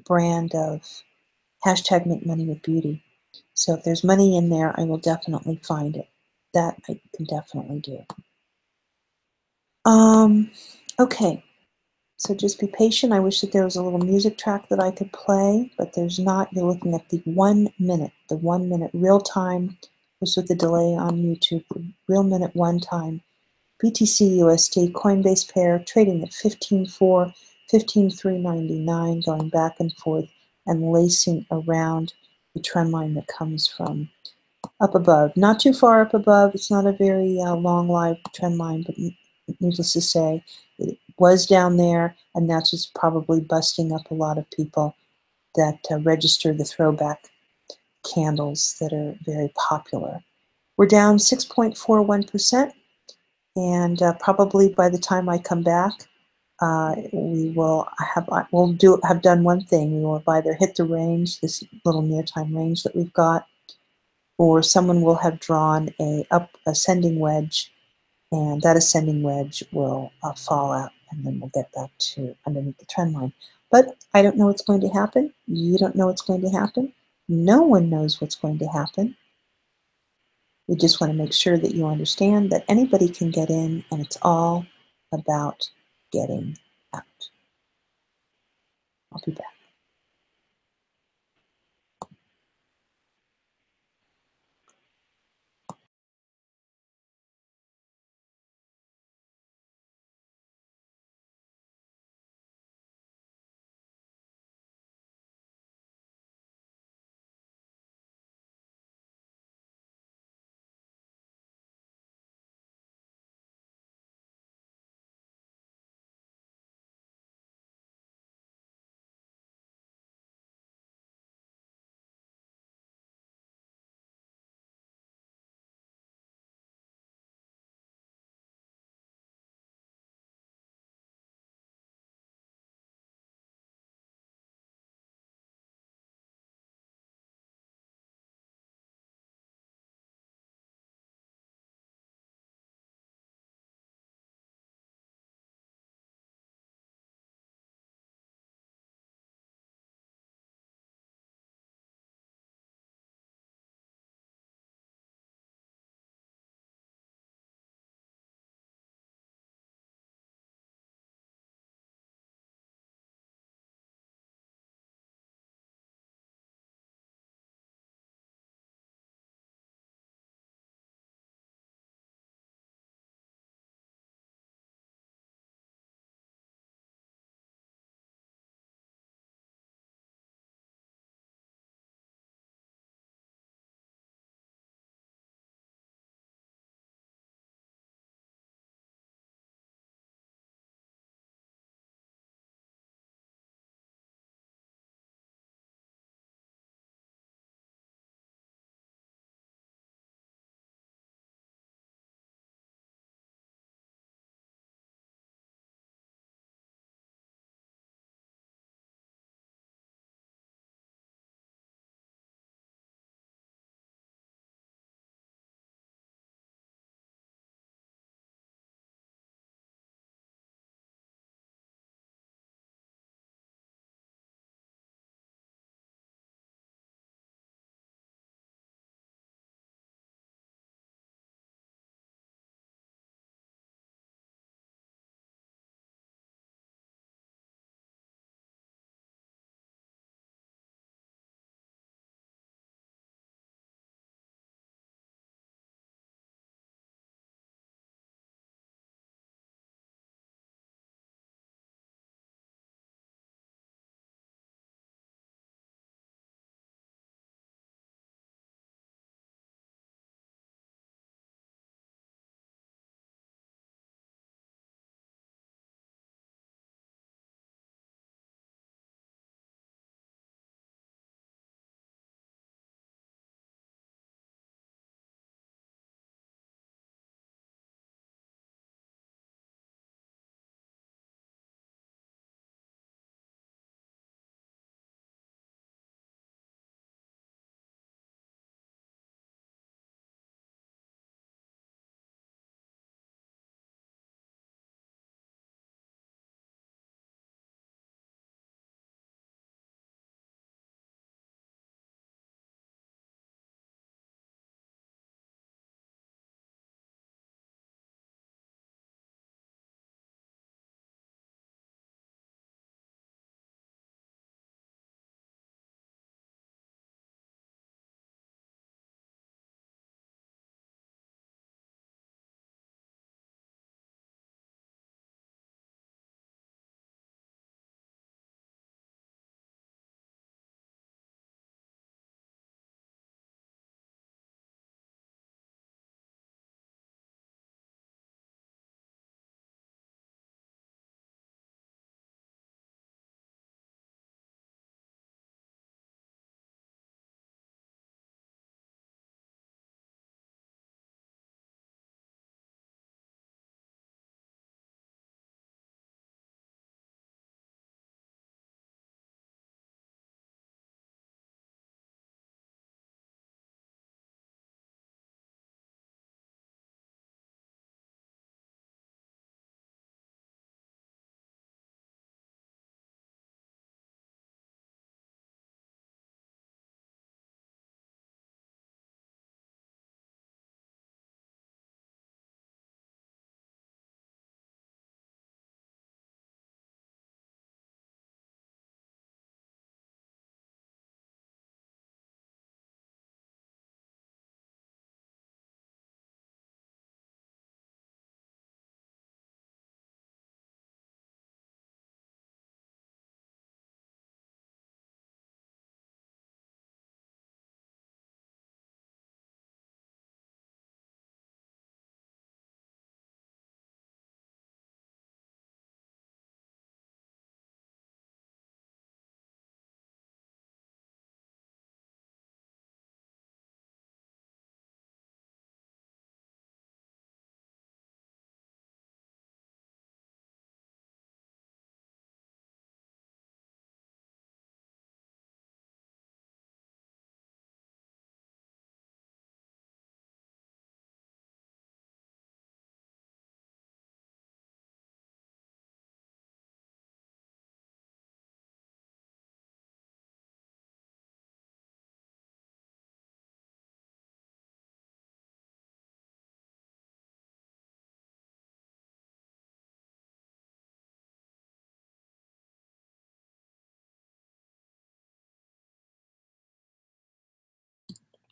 brand of hashtag Make Money with Beauty. So if there's money in there, I will definitely find it. That I can definitely do. Okay, so just be patient. I wish that there was a little music track that I could play, but there's not. You're looking at the 1 minute, real time, just with the delay on YouTube, real minute one time. BTC USD Coinbase pair trading at 15.4, 15.399, going back and forth and lacing around the trend line that comes from up above. Not too far up above. It's not a very long live trend line, but needless to say, it was down there, and that's what's probably busting up a lot of people that register the throwback candles that are very popular. We're down 6.41%, and probably by the time I come back, we will have done one thing. We will have either hit the range, this little near time range that we've got, or someone will have drawn a ascending wedge, and that ascending wedge will fall out, and then we'll get back to underneath the trend line. But I don't know what's going to happen. You don't know what's going to happen. No one knows what's going to happen. We just want to make sure that you understand that anybody can get in, and it's all about getting out. I'll be back.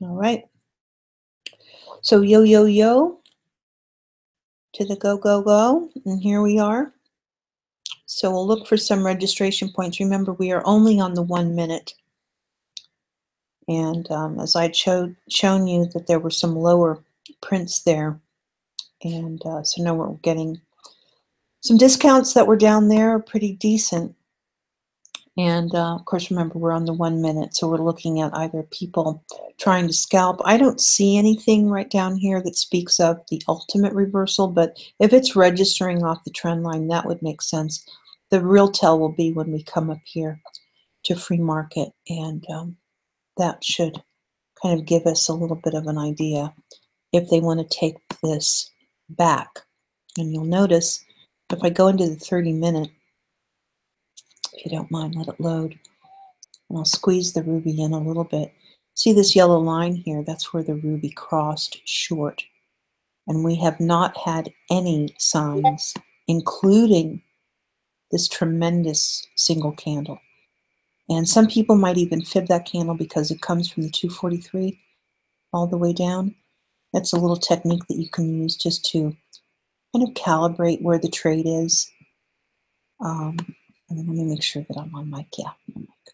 All right. So yo, yo, yo to the go, go, go. And here we are. So we'll look for some registration points. Remember, we are only on the 1 minute. And as I'd shown you that there were some lower prints there. And so now we're getting some discounts that were down there, pretty decent. And of course, remember, we're on the 1 minute. So we're looking at either people trying to scalp. I don't see anything right down here that speaks of the ultimate reversal. But if it's registering off the trend line, that would make sense. The real tell will be when we come up here to free market. And that should kind of give us a little bit of an idea if they want to take this back. And you'll notice if I go into the 30-minute, if you don't mind, let it load. And I'll squeeze the ruby in a little bit. See this yellow line here? That's where the ruby crossed short. And we have not had any signs, including this tremendous single candle. And some people might even fib that candle because it comes from the 243 all the way down. That's a little technique that you can use just to kind of calibrate where the trade is. And then let me make sure that I'm on mic. Yeah, I'm on mic.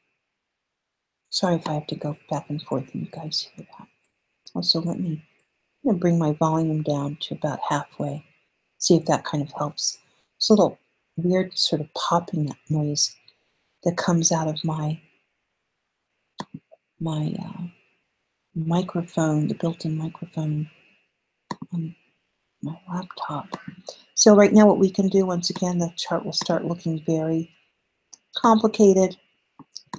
Sorry if I have to go back and forth and you guys hear that. Also, I'm going to bring my volume down to about halfway. See if that kind of helps. It's a little weird sort of popping noise that comes out of my microphone, the built-in microphone on my laptop. So right now what we can do, once again, the chart will start looking very complicated,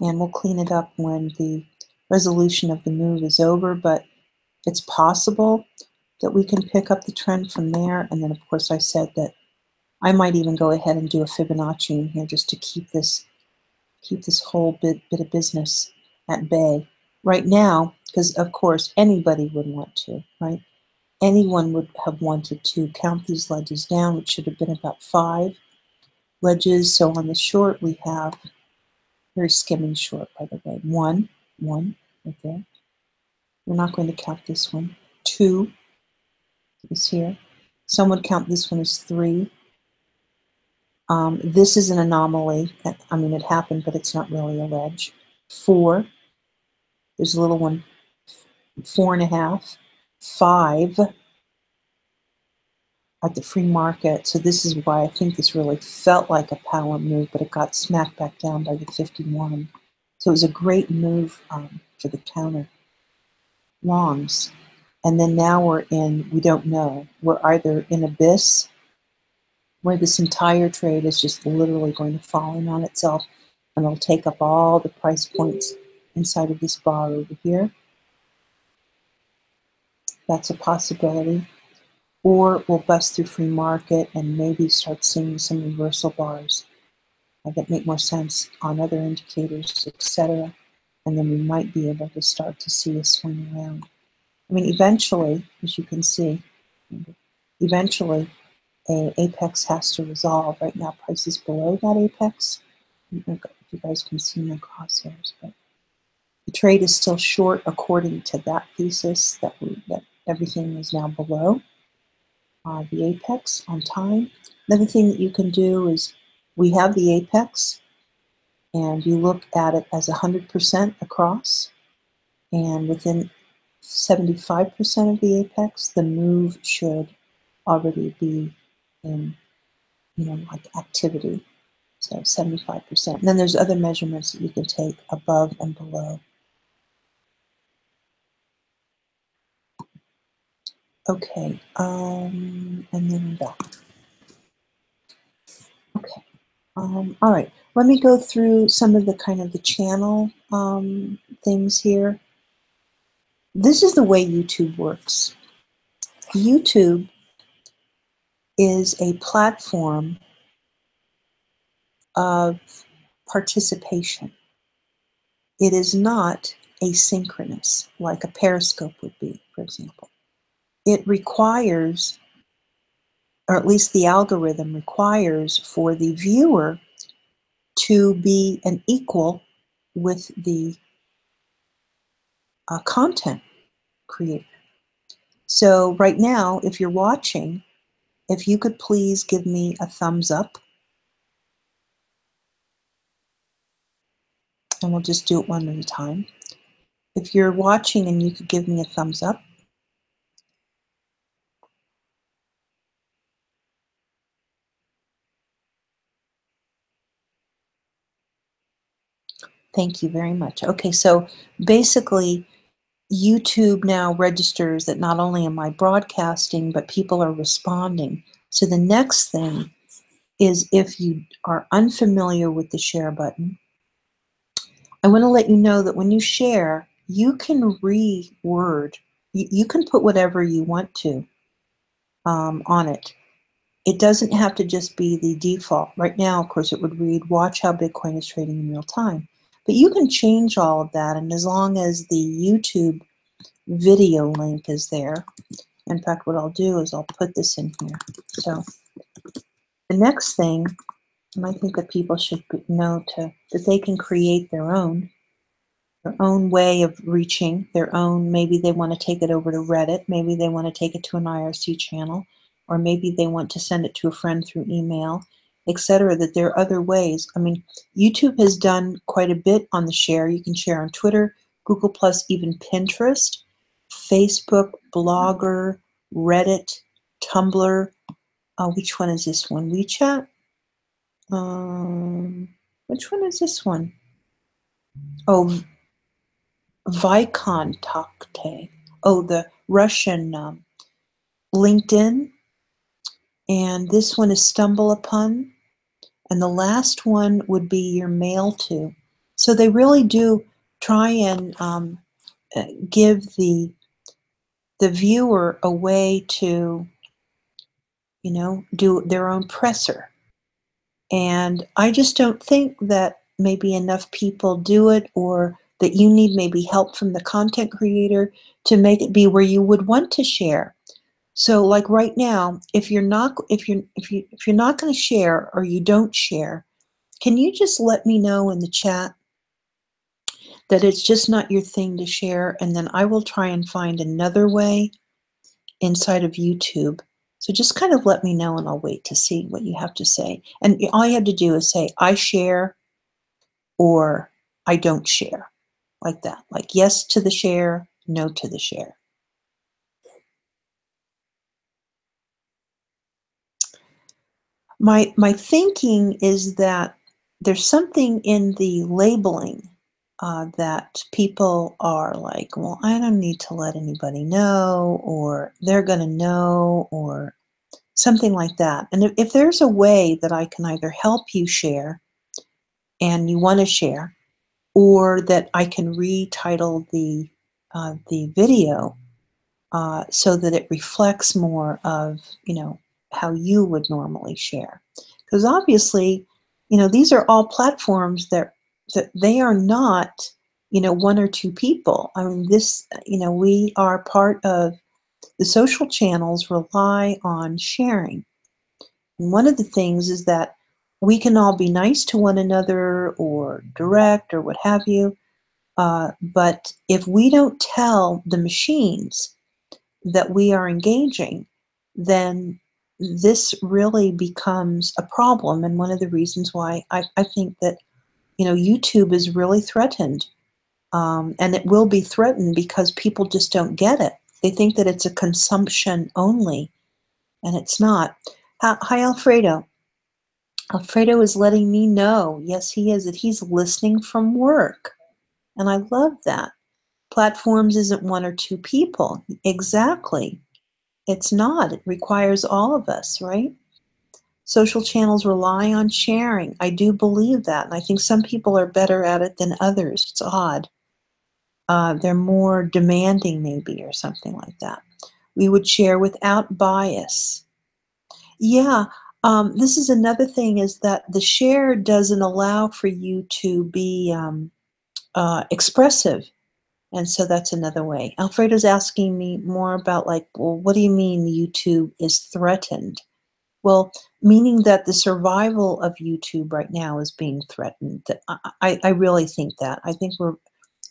and we'll clean it up when the resolution of the move is over, but it's possible that we can pick up the trend from there. And then of course I said that I might even go ahead and do a Fibonacci in here just to keep this whole bit of business at bay right now, because of course anybody would want to, right? Anyone would have wanted to count these ledges down, which should have been about 5 ledges. So on the short we have, very skimming short, by the way, one right there. We're not going to count this one. 2 is here. Some would count this one as 3. This is an anomaly. I mean, it happened, but it's not really a ledge. 4. There's a little one. 4.5. 5 at the free market. So this is why I think this really felt like a power move, but it got smacked back down by the 51. So it was a great move for the counter longs. And then now we're in, we don't know. We're either in abyss, where this entire trade is just literally going to fall in on itself, and it'll take up all the price points inside of this bar over here. That's a possibility. Or we'll bust through free market and maybe start seeing some reversal bars that make more sense on other indicators, etc. And then we might be able to start to see a swing around. I mean, eventually, as you can see, eventually a apex has to resolve. Right now, price is below that apex. I don't know if you guys can see my crosshairs, but the trade is still short according to that thesis that everything is now below the apex on time. Another thing that you can do is we have the apex, and you look at it as 100% across, and within 75% of the apex, the move should already be in, like activity. So 75%. And then there's other measurements that you can take above and below. Okay, and then I'm back. Okay, all right. Let me go through some of the kind of the channel things here. This is the way YouTube works. YouTube is a platform of participation. It is not asynchronous like a Periscope would be, for example. It requires, or at least the algorithm requires, for the viewer to be an equal with the content. creator. So right now, if you're watching, if you could please give me a thumbs up, and we'll just do it one at a time. If you're watching and you could give me a thumbs up. Thank you very much. Okay, so basically, YouTube now registers that not only am I broadcasting, but people are responding. So the next thing is, if you are unfamiliar with the share button, I want to let you know that when you share, you can reword. You can put whatever you want to on it. It doesn't have to just be the default. Right now, of course, it would read, watch how Bitcoin is trading in real time. But you can change all of that, and as long as the YouTube video link is there, in fact, what I'll do is I'll put this in here. So the next thing, and I think that people should know that they can create their own way of reaching their own. Maybe they want to take it over to Reddit. Maybe they want to take it to an IRC channel, or maybe they want to send it to a friend through email, etc. That there are other ways. I mean, YouTube has done quite a bit on the share. You can share on Twitter, Google+, even Pinterest, Facebook, Blogger, Reddit, Tumblr. Which one is this one? WeChat? Which one is this one? Oh, bitcoincash. Oh, the Russian LinkedIn. And this one is Stumble Upon. And the last one would be your mail to. So they really do try and give the viewer a way to, do their own presser. And I just don't think that maybe enough people do it, or that you need maybe help from the content creator to make it be where you would want to share. So like right now, if you're not going to share, or you don't share, can you just let me know in the chat that it's just not your thing to share, and then I will try and find another way inside of YouTube. So just kind of let me know, and I'll wait to see what you have to say. And all you have to do is say, I share, or I don't share, like that. Like yes to the share, no to the share. My thinking is that there's something in the labeling that people are like, well, I don't need to let anybody know, or they're going to know, or something like that. And if there's a way that I can either help you share, and you want to share, or that I can retitle the video so that it reflects more of how you would normally share, because obviously these are all platforms that they are not one or two people. I mean, this we are part of the social channels, rely on sharing. And one of the things is that we can all be nice to one another, or direct, or what have you, but if we don't tell the machines that we are engaging, then this really becomes a problem. And one of the reasons why I think that YouTube is really threatened, and it will be threatened because people just don't get it. They think that it's a consumption only, and it's not. Hi, Alfredo. Alfredo is letting me know, yes, he is, that he's listening from work. And I love that. Platforms isn't one or two people. Exactly. It's not. It requires all of us, right? Social channels rely on sharing. I do believe that. And I think some people are better at it than others. It's odd. They're more demanding, maybe, or something like that. We would share without bias. Yeah, this is another thing, is that the share doesn't allow for you to be expressive. And so that's another way. Alfredo's asking me more about, like, well, what do you mean YouTube is threatened? Well, meaning that the survival of YouTube right now is being threatened. I really think that. I think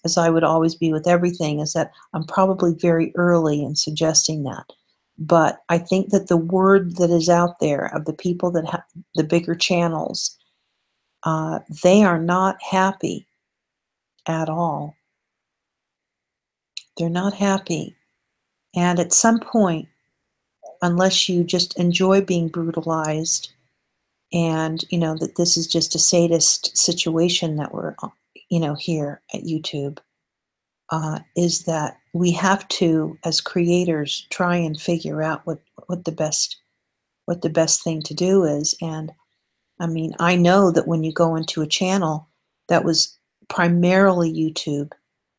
as I would always be with everything, is that I'm probably very early in suggesting that. But I think that the word that is out there of the people that have the bigger channels, they are not happy at all. They're not happy. And at some point, unless you just enjoy being brutalized and, that this is just a sadist situation that we're, here at YouTube, is that we have to, as creators, try and figure out what the best thing to do is. And I mean, I know that when you go into a channel that was primarily YouTube,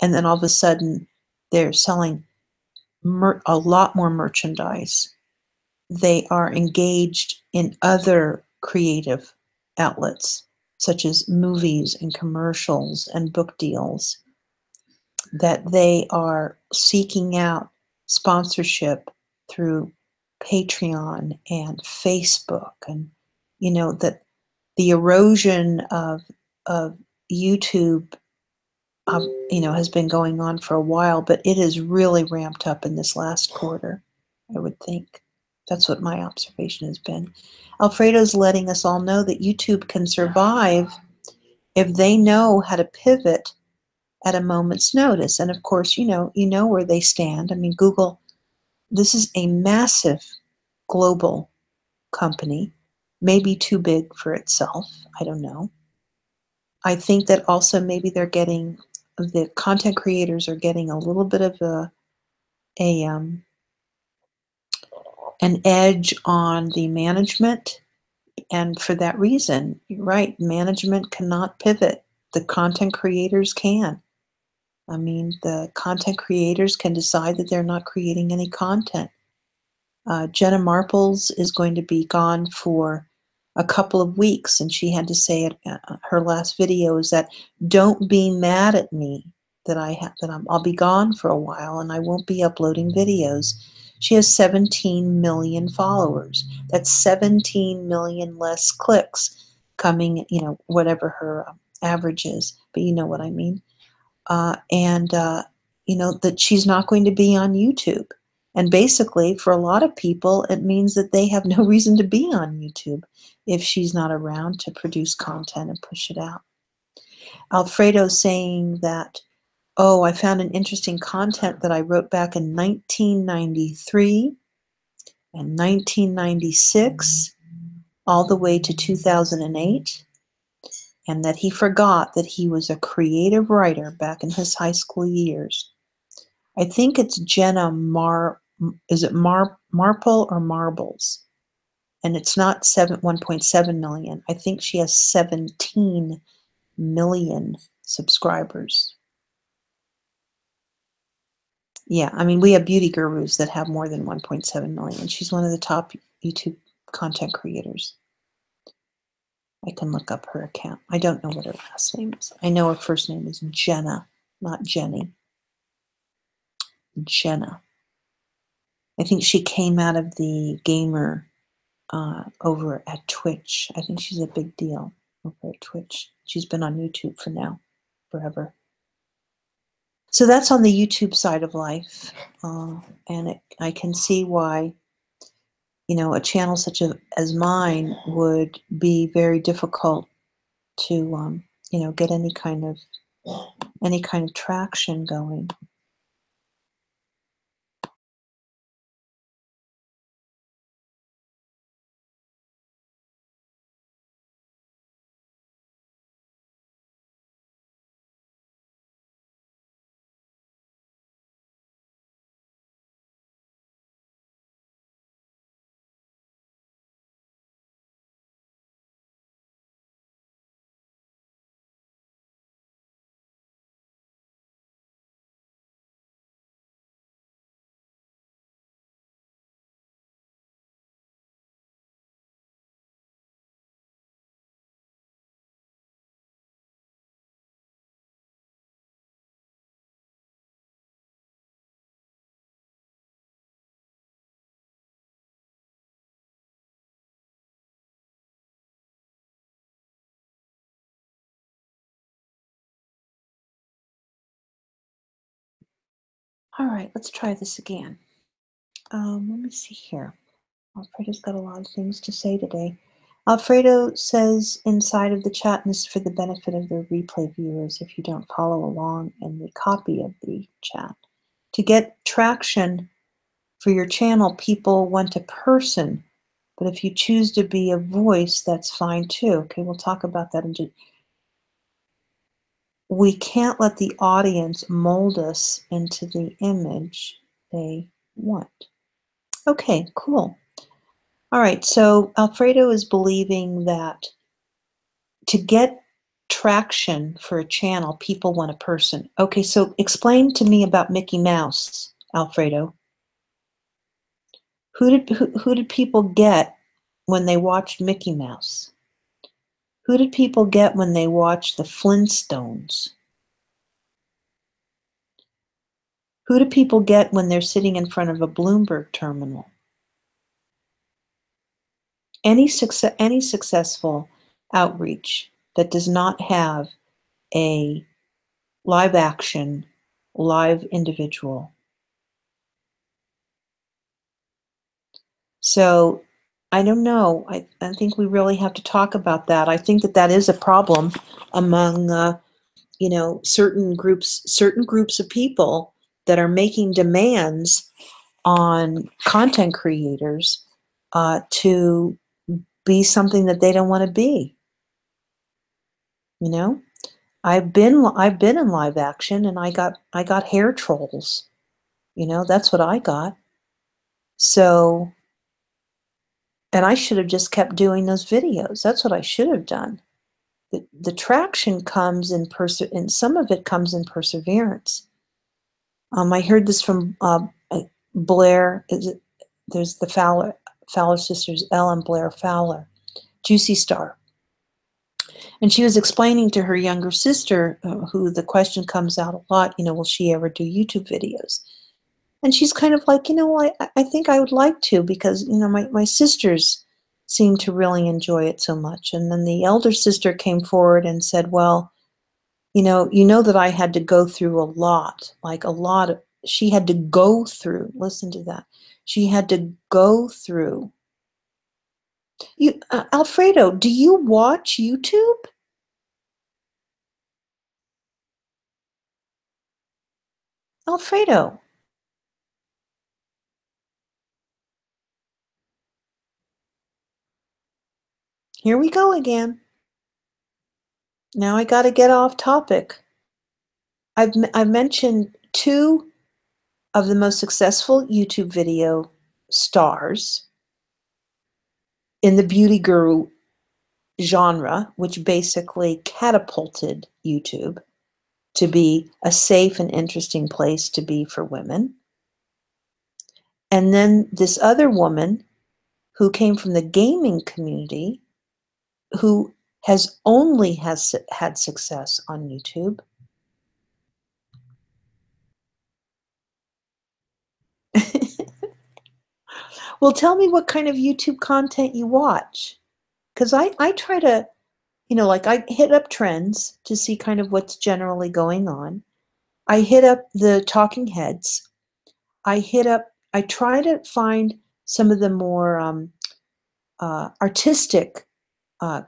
and then all of a sudden they're selling a lot more merchandise, they are engaged in other creative outlets, such as movies and commercials and book deals, that they are seeking out sponsorship through Patreon and Facebook, and that the erosion of YouTube has been going on for a while, but it has really ramped up in this last quarter, I would think. That's what my observation has been. Alfredo's letting us all know that YouTube can survive if they know how to pivot at a moment's notice. And of course, you know where they stand. I mean, Google, this is a massive global company, maybe too big for itself. I don't know. I think that also maybe the content creators are getting a little bit of an edge on the management. And for that reason, you're right, management cannot pivot. The content creators can. I mean, the content creators can decide that they're not creating any content. Jenna Marbles is going to be gone for a couple of weeks, and she had to say it. Her last video is that don't be mad at me that I'll be gone for a while and I won't be uploading videos. She has 17 million followers. That's 17 million less clicks coming, whatever her average is, but you know what I mean. And that she's not going to be on YouTube. And basically, for a lot of people, it means that they have no reason to be on YouTube if she's not around to produce content and push it out. Alfredo's saying that, oh, I found an interesting content that I wrote back in 1993 and 1996, all the way to 2008, and that he forgot that he was a creative writer back in his high school years. I think it's Jenna is it Marple or Marbles? And it's not 1.7 million. I think she has 17 million subscribers. Yeah, I mean, we have beauty gurus that have more than 1.7 million. She's one of the top YouTube content creators. I can look up her account. I don't know what her last name is. I know her first name is Jenna, not Jenny. Jenna. I think she came out of the gamer over at Twitch. I think she's a big deal over at Twitch. She's been on YouTube for now, forever. So that's on the YouTube side of life, and I can see why, a channel such as mine would be very difficult to, get any kind of traction going. All right, let's try this again. Let me see here. Alfredo's got a lot of things to say today. Alfredo says inside of the chat, and this is for the benefit of the replay viewers if you don't follow along in the copy of the chat. To get traction for your channel, people want a person, but if you choose to be a voice, that's fine too. Okay, we'll talk about that in just. We can't let the audience mold us into the image they want. Okay, cool. All right, so Alfredo is believing that to get traction for a channel, people want a person. Okay, so explain to me about Mickey Mouse, Alfredo. Who did people get when they watched Mickey Mouse? Who did people get when they watched the Flintstones? Who do people get when they're sitting in front of a Bloomberg terminal? Any successful outreach that does not have a live action, live individual. So I don't know. I think we really have to talk about that. I think that that is a problem among certain groups of people that are making demands on content creators to be something that they don't want to be. You know, I've been in live action, and I got hair trolls. That's what I got. So, and I should have just kept doing those videos. That's what I should have done. The traction comes in and some of it comes in perseverance. I heard this from Blair. There's the Fowler sisters, Ellen Blair Fowler, Juicy Star. And she was explaining to her younger sister, who the question comes out a lot, will she ever do YouTube videos? And she's kind of like, I think I would like to, because, my sisters seem to really enjoy it so much. And then the elder sister came forward and said, well, you know that I had to go through a lot, she had to go through, listen to that. She had to go through. Alfredo, do you watch YouTube? Alfredo. Here we go again. Now I got to get off topic. I've mentioned two of the most successful YouTube video stars in the beauty guru genre, which basically catapulted YouTube to be a safe and interesting place to be for women. And then this other woman who came from the gaming community, who has had success on YouTube. Well, tell me what kind of YouTube content you watch. Because I try to, I hit up trends to see kind of what's generally going on. I hit up the talking heads. I try to find some of the more artistic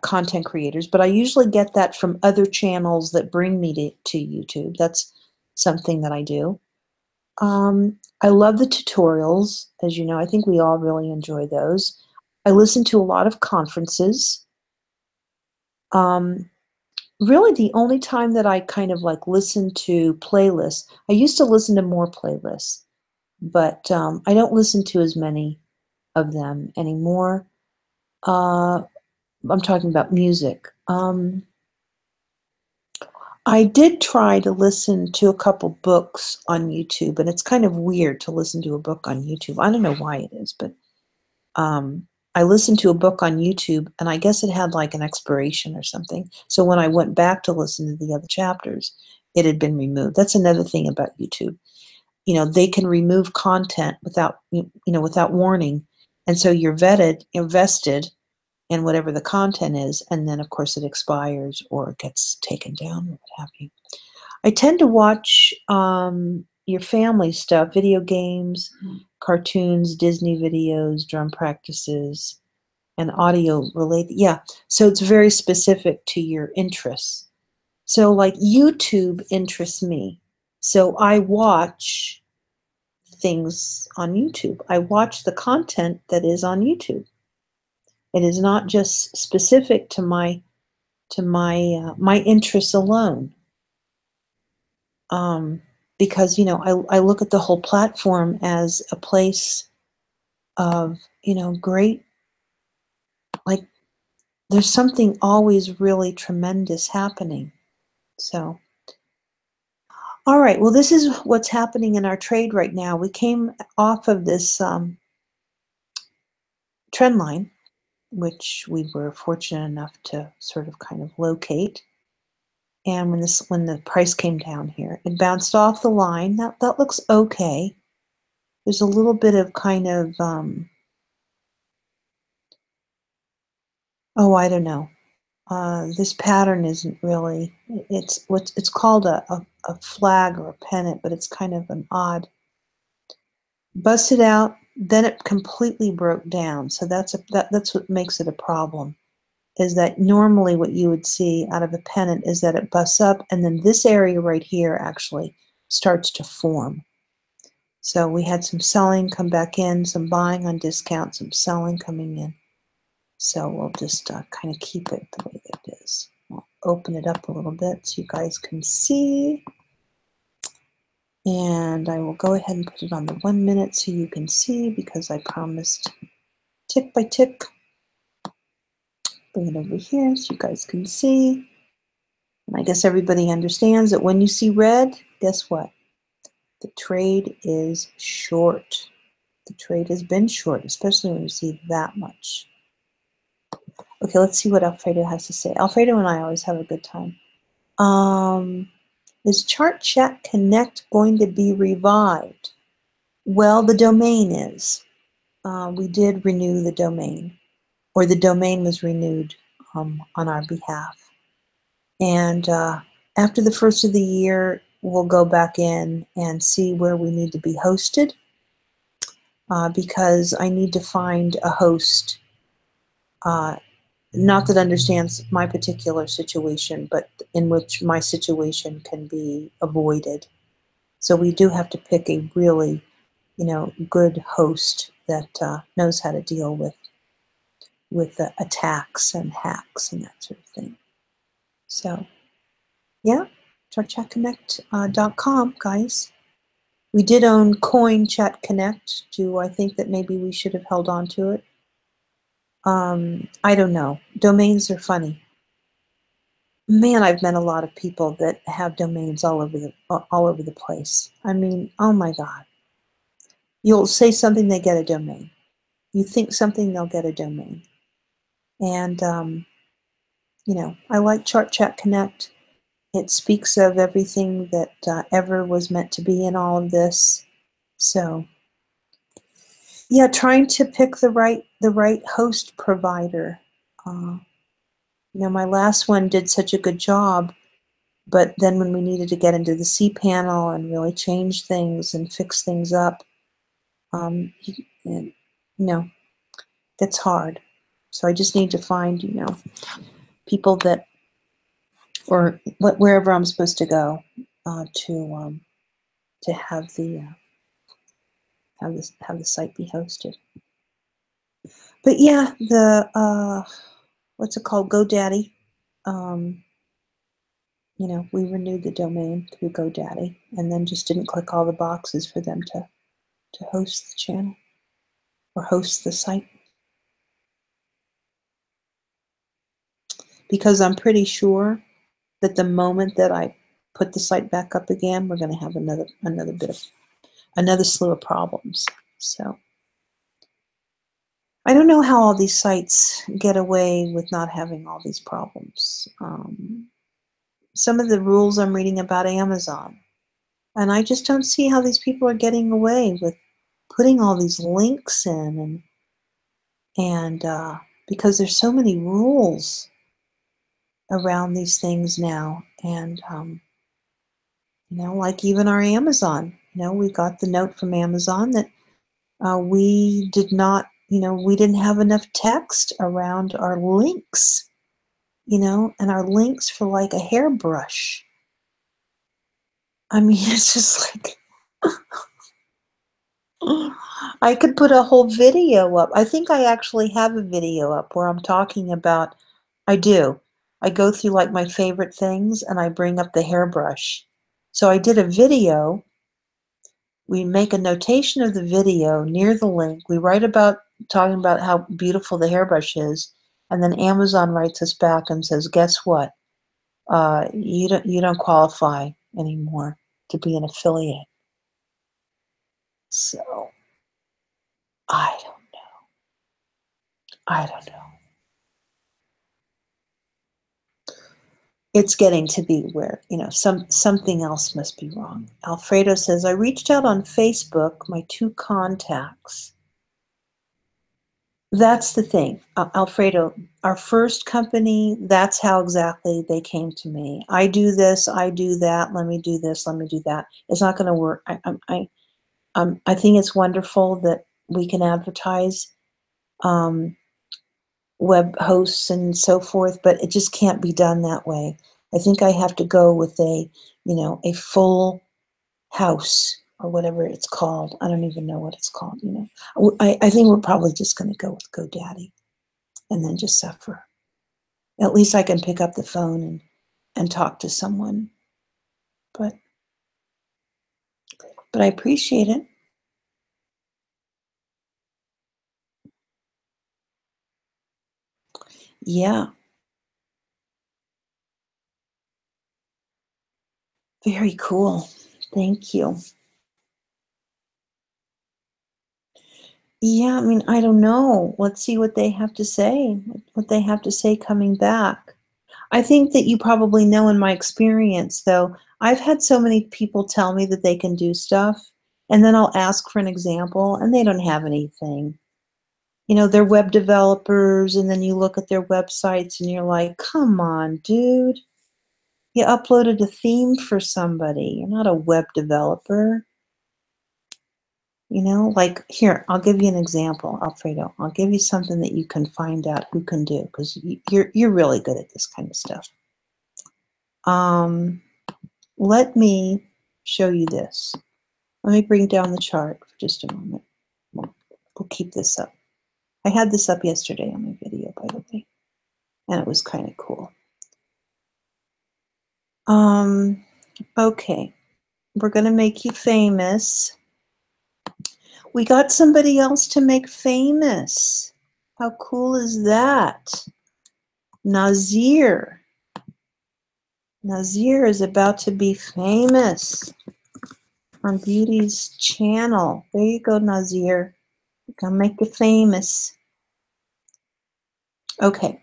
content creators, but I usually get that from other channels that bring me to YouTube. That's something that I do. I love the tutorials, as you know. I think we all really enjoy those. I listen to a lot of conferences. Really, the only time that I kind of listen to playlists, I used to listen to more playlists, but I don't listen to as many of them anymore. I'm talking about music. I did try to listen to a couple books on YouTube, and it's kind of weird to listen to a book on YouTube. I don't know why it is, but I listened to a book on YouTube, and I guess it had an expiration or something. So when I went back to listen to the other chapters, it had been removed. That's another thing about YouTube. They can remove content without warning, and so you're invested in whatever the content is, and then of course it expires or it gets taken down or what have you. I tend to watch your family stuff, video games, cartoons, Disney videos, drum practices, and audio related. Yeah, so it's very specific to your interests. So like YouTube interests me. So I watch things on YouTube. I watch the content that is on YouTube. It is not just specific to my interests alone. Because I look at the whole platform as a place of great, like, there's something always really tremendous happening. So, all right, well, this is what's happening in our trade right now. We came off of this trend line, which we were fortunate enough to sort of kind of locate. And when the price came down here, it bounced off the line. That looks okay. There's a little bit of kind of oh, I don't know. This pattern isn't really. It's called a flag or a pennant, but it's kind of an odd. Busted out, then it completely broke down. So that's what makes it a problem. Is that normally what you would see out of a pennant is that it busts up, and then this area right here actually starts to form. So we had some selling come back in, some buying on discount, some selling coming in. So we'll just kind of keep it the way that it is. I'll open it up a little bit so you guys can see. And I will go ahead and put it on the 1 minute so you can see, because I promised tick by tick. Bring it over here so you guys can see. And I guess everybody understands that when you see red, guess what? The trade is short. The trade has been short, especially when you see that much. Okay, let's see what Alfredo has to say. Alfredo and I always have a good time. Is ChartChatConnect going to be revived? Well, the domain is. We did renew the domain, or the domain was renewed on our behalf. And after the first of the year, we'll go back in and see where we need to be hosted, because I need to find a host, not that understands my particular situation, but in which my situation can be avoided. So we do have to pick a really, good host that knows how to deal with attacks and hacks and that sort of thing. So, yeah, ChartChatConnect.com, guys. We did own CoinChatConnect. Do I think that maybe we should have held on to it? I don't know. Domains are funny. Man, I've met a lot of people that have domains all over the place. I mean, oh my God. You'll say something, they get a domain. You think something, they'll get a domain. And I like ChartChatConnect. It speaks of everything that ever was meant to be in all of this. So, yeah, trying to pick the right host provider. My last one did such a good job, but then when we needed to get into the cPanel and really change things and fix things up, that's hard. So I just need to find, people that, or wherever I'm supposed to go, to have the site be hosted. But yeah, the what's it called, GoDaddy. We renewed the domain through GoDaddy, and then just didn't click all the boxes for them to host the channel or host the site, because I'm pretty sure that the moment that I put the site back up again, we're going to have another slew of problems. So I don't know how all these sites get away with not having all these problems. Some of the rules I'm reading about Amazon, and I just don't see how these people are getting away with putting all these links in, and because there's so many rules around these things now, and like even our Amazon We got the note from Amazon that we did not, we didn't have enough text around our links, and our links for like a hairbrush. I mean, it's just like, I could put a whole video up. I think I actually have a video up where I'm talking about, I do. I go through like my favorite things and I bring up the hairbrush. So I did a video. We make a notation of the video near the link. We write about talking about how beautiful the hairbrush is, and then Amazon writes us back and says, "Guess what? You don't qualify anymore to be an affiliate." So I don't I don't know. It's getting to be where, something else must be wrong. Alfredo says, I reached out on Facebook, my 2 contacts. That's the thing, Alfredo, our first company, that's how exactly they came to me. I do this, I do that, let me do this, let me do that. It's not going to work. I think it's wonderful that we can advertise web hosts and so forth, but it just can't be done that way. I think I have to go with a full house or whatever it's called. I don't even know what it's called. I think we're probably just going to go with GoDaddy and then just suffer. At least I can pick up the phone and talk to someone. But I appreciate it. Yeah, very cool. Thank you. Yeah, I mean, I don't know. Let's see what they have to say, coming back. I think that you probably know in my experience, though, I've had so many people tell me that they can do stuff, and then I'll ask for an example, and they don't have anything. They're web developers, and then you look at their websites, and you're like, come on, dude. You uploaded a theme for somebody. You're not a web developer. Like here, I'll give you an example, Alfredo. I'll give you something that you can find out who can do, because you're really good at this kind of stuff. Let me show you this. Let me bring down the chart for just a moment. We'll keep this up. I had this up yesterday on my video, by the way, and it was kind of cool. Okay, we're going to make you famous. We got somebody else to make famous. How cool is that? Nazir. Nazir is about to be famous on Beauty's channel. There you go, Nazir. We're gonna make you famous. Okay.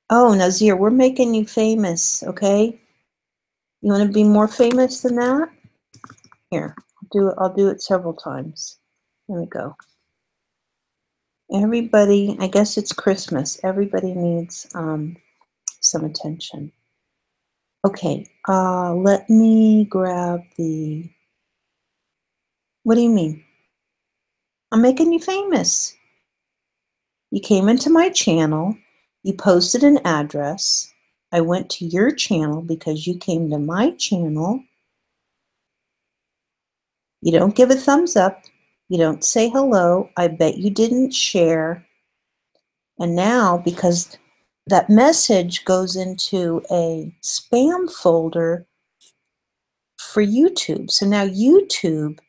Oh, Nazir, we're making you famous, okay? You want to be more famous than that? Here, I'll do it several times. There we go. Everybody, I guess it's Christmas. Everybody needs some attention. Okay, let me grab the... What do you mean? I'm making you famous. You came into my channel. You posted an address. I went to your channel because you came to my channel. You don't give a thumbs up. You don't say hello. I bet you didn't share. And now, because that message goes into a spam folder for YouTube. So now YouTube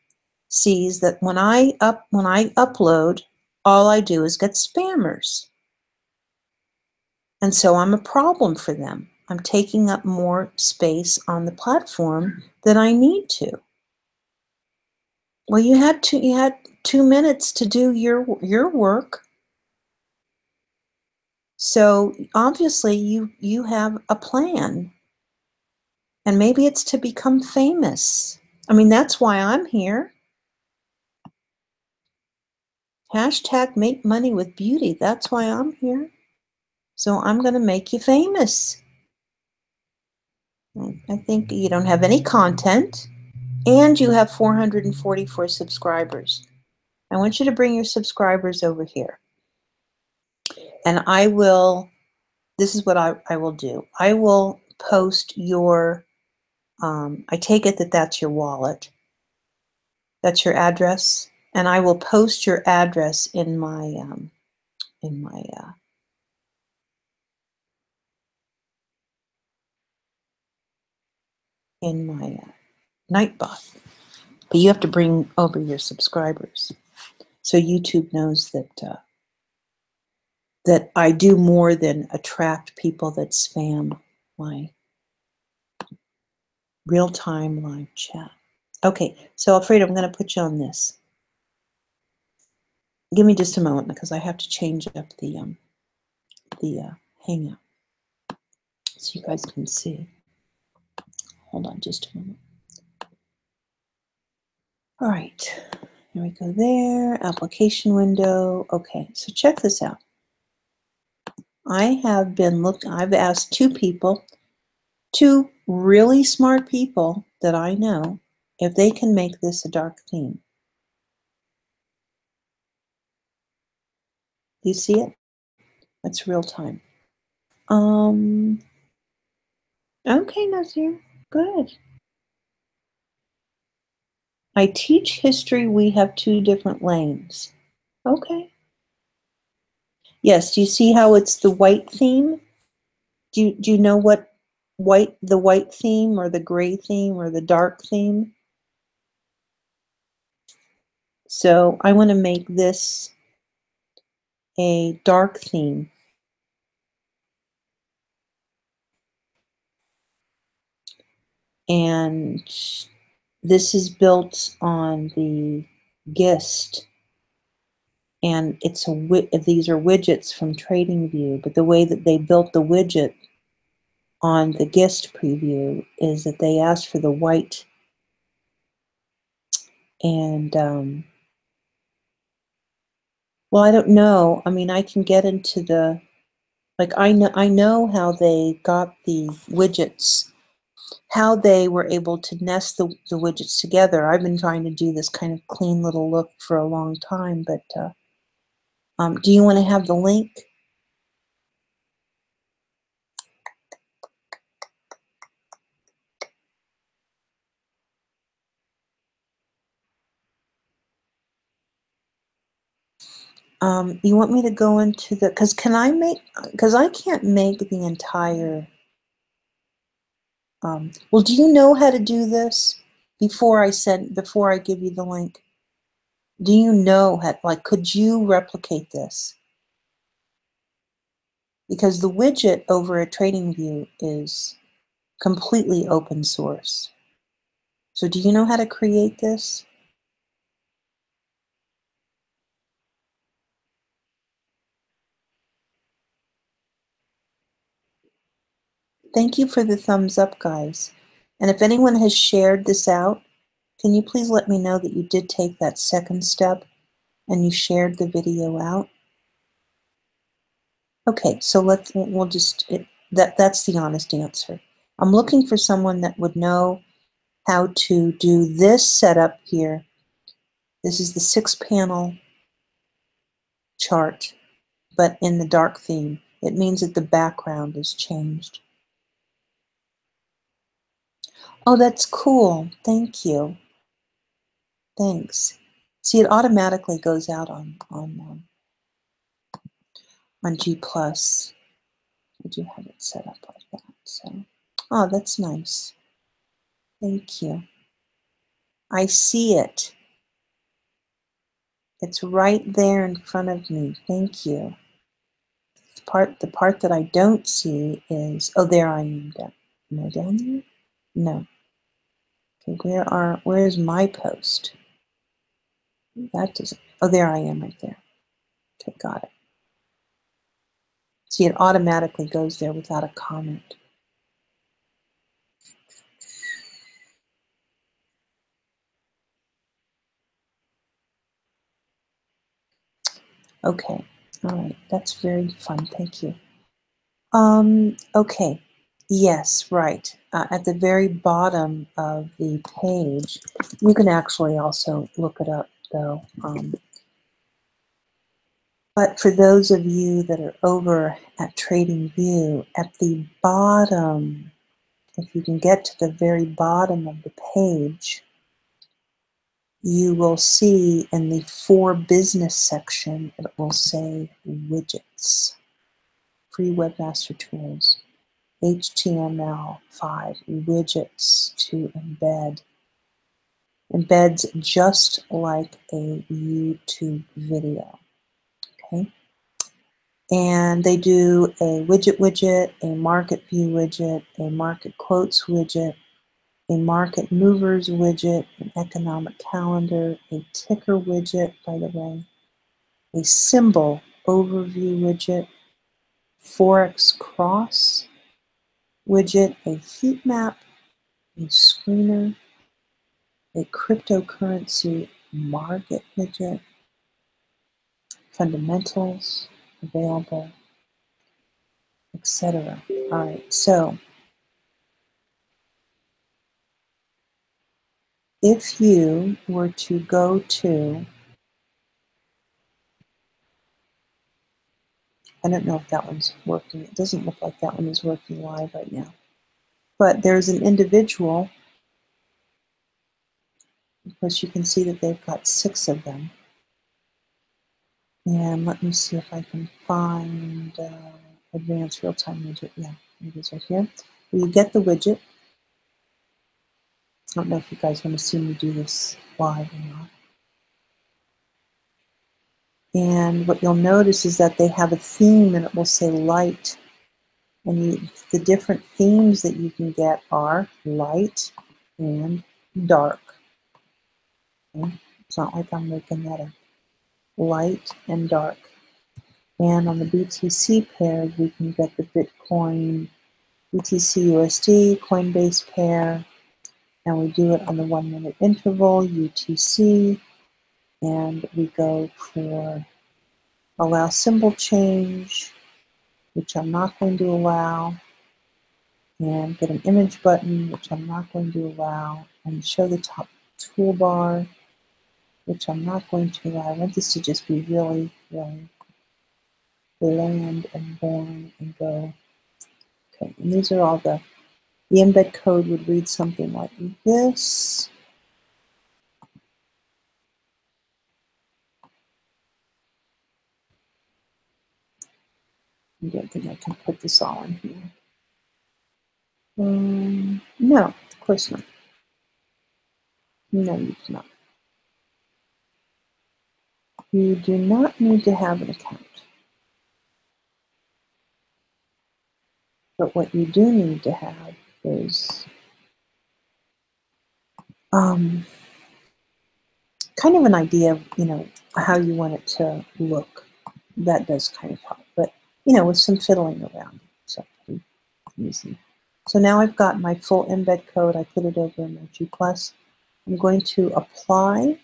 sees that when I upload, all I do is get spammers. And so I'm a problem for them. I'm taking up more space on the platform than I need to. Well, you had 2 minutes to do your work. So obviously you have a plan. And maybe it's to become famous. I mean, that's why I'm here. Hashtag make money with beauty. That's why I'm here. So I'm going to make you famous. I think you don't have any content, and you have 444 subscribers. I want you to bring your subscribers over here. And I will, this is what I will do. I will post your, I take it that that's your wallet. That's your address. And I will post your address in my, in my, Nightbot. But you have to bring over your subscribers. So YouTube knows that, that I do more than attract people that spam my real-time live chat. Okay, so Alfredo, I'm going to put you on this. Give me just a moment because I have to change up the Hangout so you guys can see. Hold on just a moment. All right, here we go there, application window. Okay, so check this out. I have been looking, I've asked two really smart people that I know, if they can make this a dark theme. Do you see it? It's real time. Okay, Nazir, good. I teach history, we have two different lanes. Okay. Yes, do you see how it's the white theme? Do you know what the white theme or the gray theme or the dark theme? So I want to make this a dark theme. And this is built on the GIST. And it's these are widgets from TradingView, but the way that they built the widget on the GIST preview is that they asked for the white and well, I don't know. I mean, I can get into the, like, I know how they got the widgets, how they were able to nest the widgets together. I've been trying to do this kind of clean little look for a long time, but do you want to have the link? You want me to go into the, because I can't make the entire, well, do you know how to do this before I give you the link? Do you know how, like, could you replicate this? Because the widget over at TradingView is completely open source. So do you know how to create this? Thank you for the thumbs up, guys. And if anyone has shared this out, can you please let me know that you did take that second step and you shared the video out? Okay, so we'll just, that's the honest answer. I'm looking for someone that would know how to do this setup here. This is the 6-panel chart, but in the dark theme. It means that the background is changed. Oh, that's cool. Thank you. Thanks. See, it automatically goes out on G+. I do have it set up like that. So, oh, that's nice. Thank you. I see it. It's right there in front of me. Thank you. The part that I don't see is, oh, there I am. Am I down there? No. Okay, where's my post? That doesn't, oh, there I am right there. Okay, got it. See, it automatically goes there without a comment. Okay, all right, that's very fun, thank you. Okay, Yes, right. At the very bottom of the page, you can actually also look it up though. But for those of you that are over at TradingView, at the bottom, if you can get to the very bottom of the page, you will see in the For Business section, it will say Widgets, Free Webmaster Tools, HTML5, widgets to embed. Embeds just like a YouTube video, okay? And they do a widget, a market view widget, a market quotes widget, a market movers widget, an economic calendar, a ticker widget, by the way, a symbol overview widget, Forex cross widget, a heat map, a screener, a cryptocurrency market widget, fundamentals available, etc. All right, so if you were to go to, I don't know if that one's working. It doesn't look like that one is working live right now. But there's an individual, because you can see that they've got 6 of them. And let me see if I can find advanced real-time widget. Yeah, it is right here. You get the widget. I don't know if you guys want to see me do this live or not. And what you'll notice is that they have a theme and it will say light. And the different themes that you can get are light and dark. Okay? It's not like I'm making that up. Light and dark. And on the BTC pairs, we can get the Bitcoin, BTC USD, Coinbase pair, and we do it on the 1 minute interval, UTC, and we go for allow symbol change, which I'm not going to allow, and get an image button, which I'm not going to allow, and show the top toolbar, which I'm not going to allow. I want this to just be really, really bland and boring and go. Okay, and these are all the embed code would read something like this. I don't think I can put this all in here. No, of course not. No, you do not. You do not need to have an account. But what you do need to have is kind of an idea of, how you want it to look. That does kind of help, but, with some fiddling around. So pretty easy. So now I've got my full embed code. I put it over in my G+. I'm going to apply.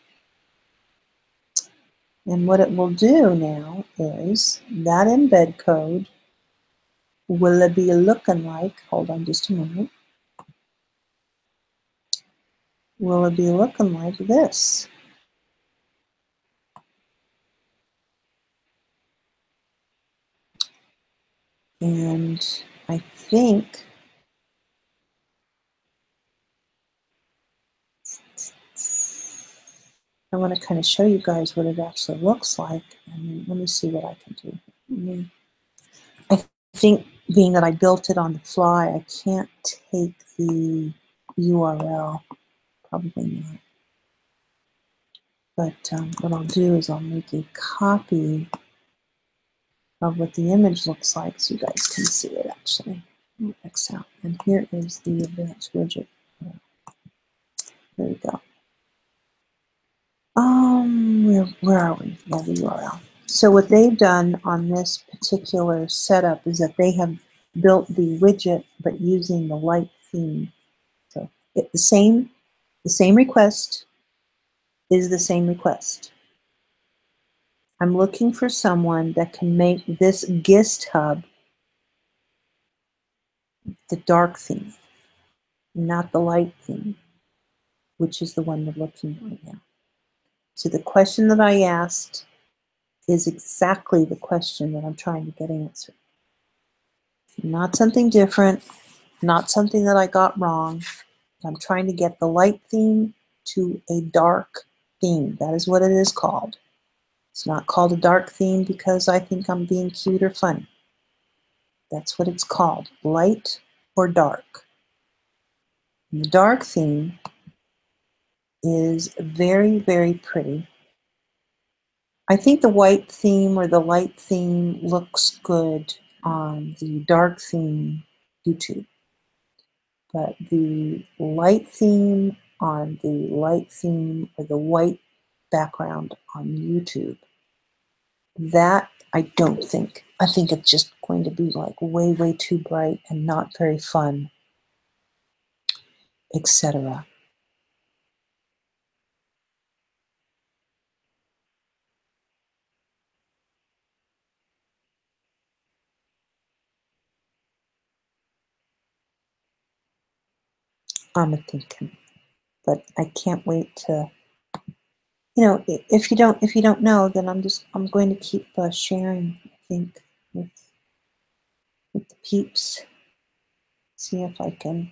And what it will do now is that embed code will be looking like, hold on just a moment, will it be looking like this. And I think I want to kind of show you guys what it actually looks like. And let me see what I can do. I think being that I built it on the fly, I can't take the URL. Probably not. But what I'll do is I'll make a copy of what the image looks like so you guys can see it actually. X out. And here is the advanced widget. There we go. Where are we? Yeah, the URL. So what they've done on this particular setup is that they have built the widget but using the light theme. So the same request is the same request. I'm looking for someone that can make this GIST hub the dark theme, not the light theme, which is the one we're looking at right now. So the question that I asked is exactly the question that I'm trying to get answered. Not something different, not something that I got wrong. I'm trying to get the light theme to a dark theme. That is what it is called. It's not called a dark theme because I think I'm being cute or funny. That's what it's called, light or dark. And the dark theme is very, very pretty. I think the white theme or the light theme looks good on the dark theme YouTube. But the light theme on the light theme or the white background on YouTube, that I don't think. I think it's just going to be like way, way too bright and not very fun, etc. I'm thinking, but I can't wait to. You know, if you don't know, then I'm going to keep sharing. I think with the peeps. See if I can.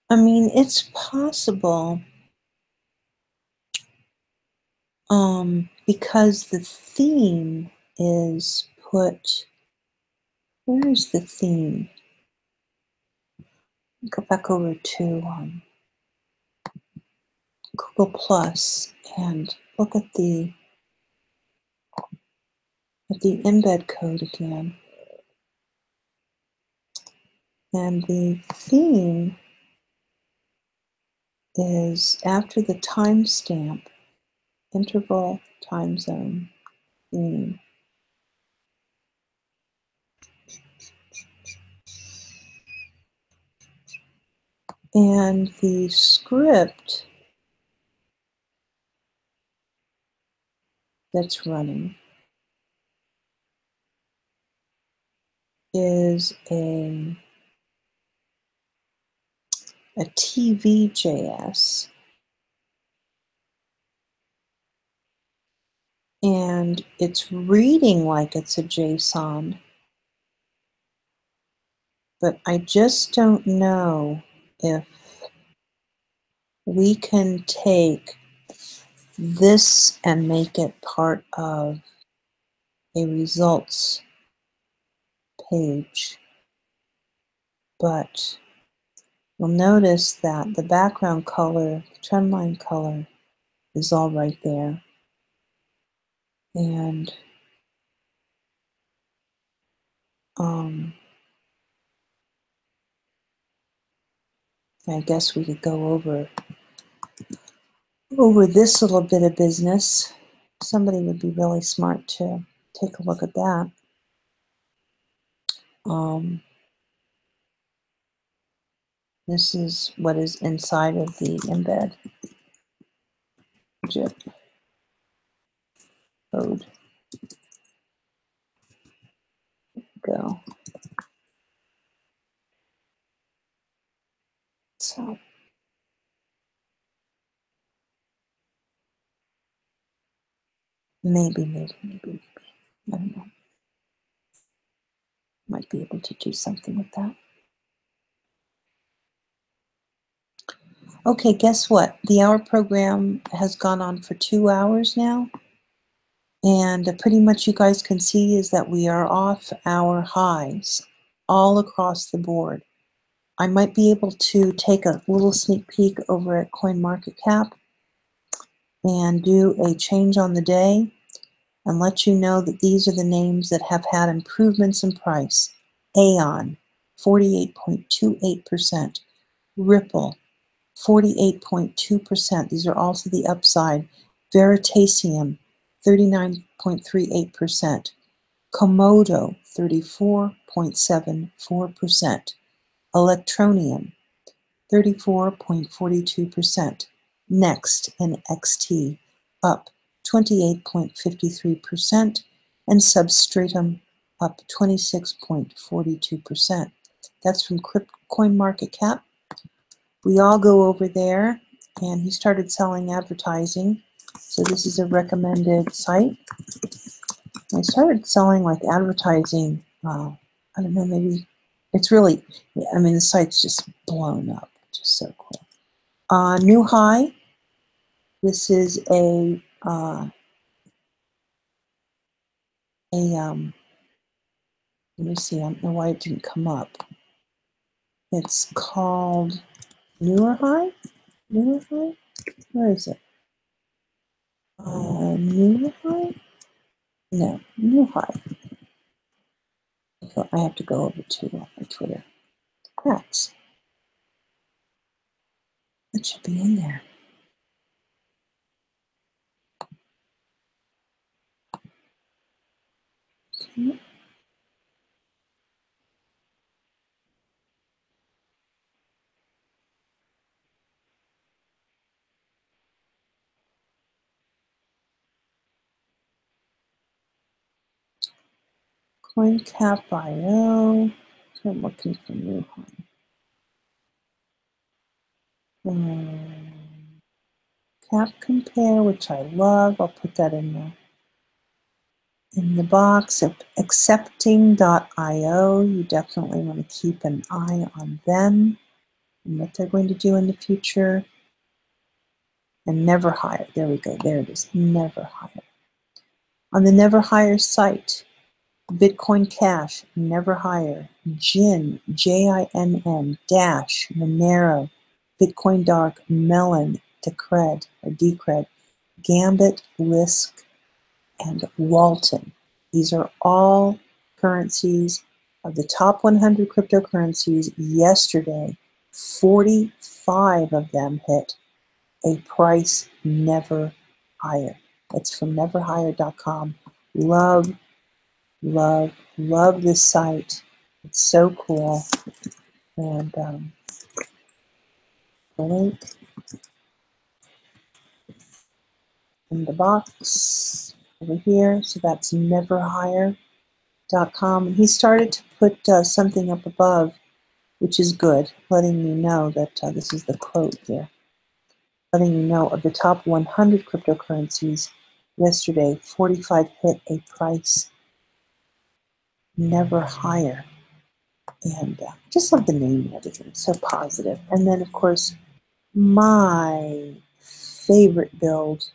I mean, it's possible. Because the theme is put. Where is the theme? Go back over to Google Plus and look at the embed code again. And the theme is after the timestamp, interval time zone theme. And the script that's running is a TVJS. And it's reading like it's a JSON, but I just don't know if we can take this and make it part of a results page. But you'll notice that the background color, the trendline color, is all right there. And I guess we could go over this little bit of business. Somebody would be really smart to take a look at that. This is what is inside of the embed JIP code. Go. So maybe. I don't know. Might be able to do something with that. Okay, guess what? The hour program has gone on for 2 hours now. And pretty much you guys can see is that we are off our highs all across the board. I might be able to take a little sneak peek over at CoinMarketCap and do a change on the day and let you know that these are the names that have had improvements in price. Aeon, 48.28%. Ripple, 48.2%. These are all to the upside. Veritasium, 39.38%. Komodo, 34.74%. Electronium, 34.42%. Next and XT, up 28.53%. And Substratum, up 26.42%. That's from CoinMarketCap. We all go over there, and he started selling advertising. So this is a recommended site. I started selling like advertising, I don't know, maybe it's really, I mean, the site's just blown up, just so cool. New high, this is let me see, I don't know why it didn't come up. It's called Newer High? Newer High? Where is it? Newer High? No, New High. So I have to go over to my Twitter. Cracks. It should be in there. Okay. CoinCap.io. I'm looking for new home. Cap compare, which I love. I'll put that in the box. Accepting.io. You definitely want to keep an eye on them and what they're going to do in the future. And Never Hire. There we go. There it is. Never Hire. On the Never Hire site, Bitcoin Cash, Never Hire, Jinn, Jinn, Dash, Monero, Bitcoin Dark, Melon, Decred, Gambit, Risk, and Walton. These are all currencies of the top 100 cryptocurrencies. Yesterday, 45 of them hit a price never higher. That's from neverhire.com. Love, love, love this site. It's so cool. And the link in the box over here. So that's neverhire.com. And he started to put something up above, which is good, letting me know that this is the quote here. Letting you know of the top 100 cryptocurrencies yesterday, 45 hit a price never higher. And just love the name and everything, so positive. And then, of course, my favorite build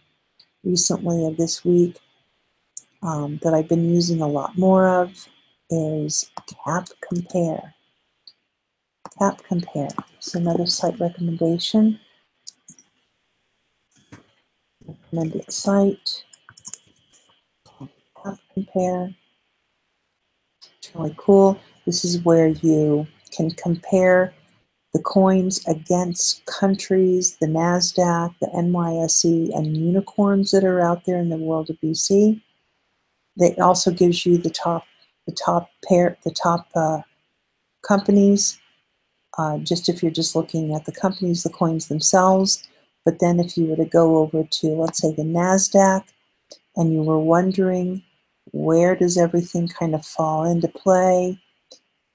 recently of this week that I've been using a lot more of is Cap Compare. Cap Compare. It's another site recommendation. Recommended site. Cap Compare. It's really cool. This is where you can compare the coins against countries, the NASDAQ, the NYSE, and unicorns that are out there in the world of BC. It also gives you the top companies. Just if you're just looking at the companies, the coins themselves. But then if you were to go over to, let's say, the NASDAQ, and you were wondering where does everything kind of fall into play,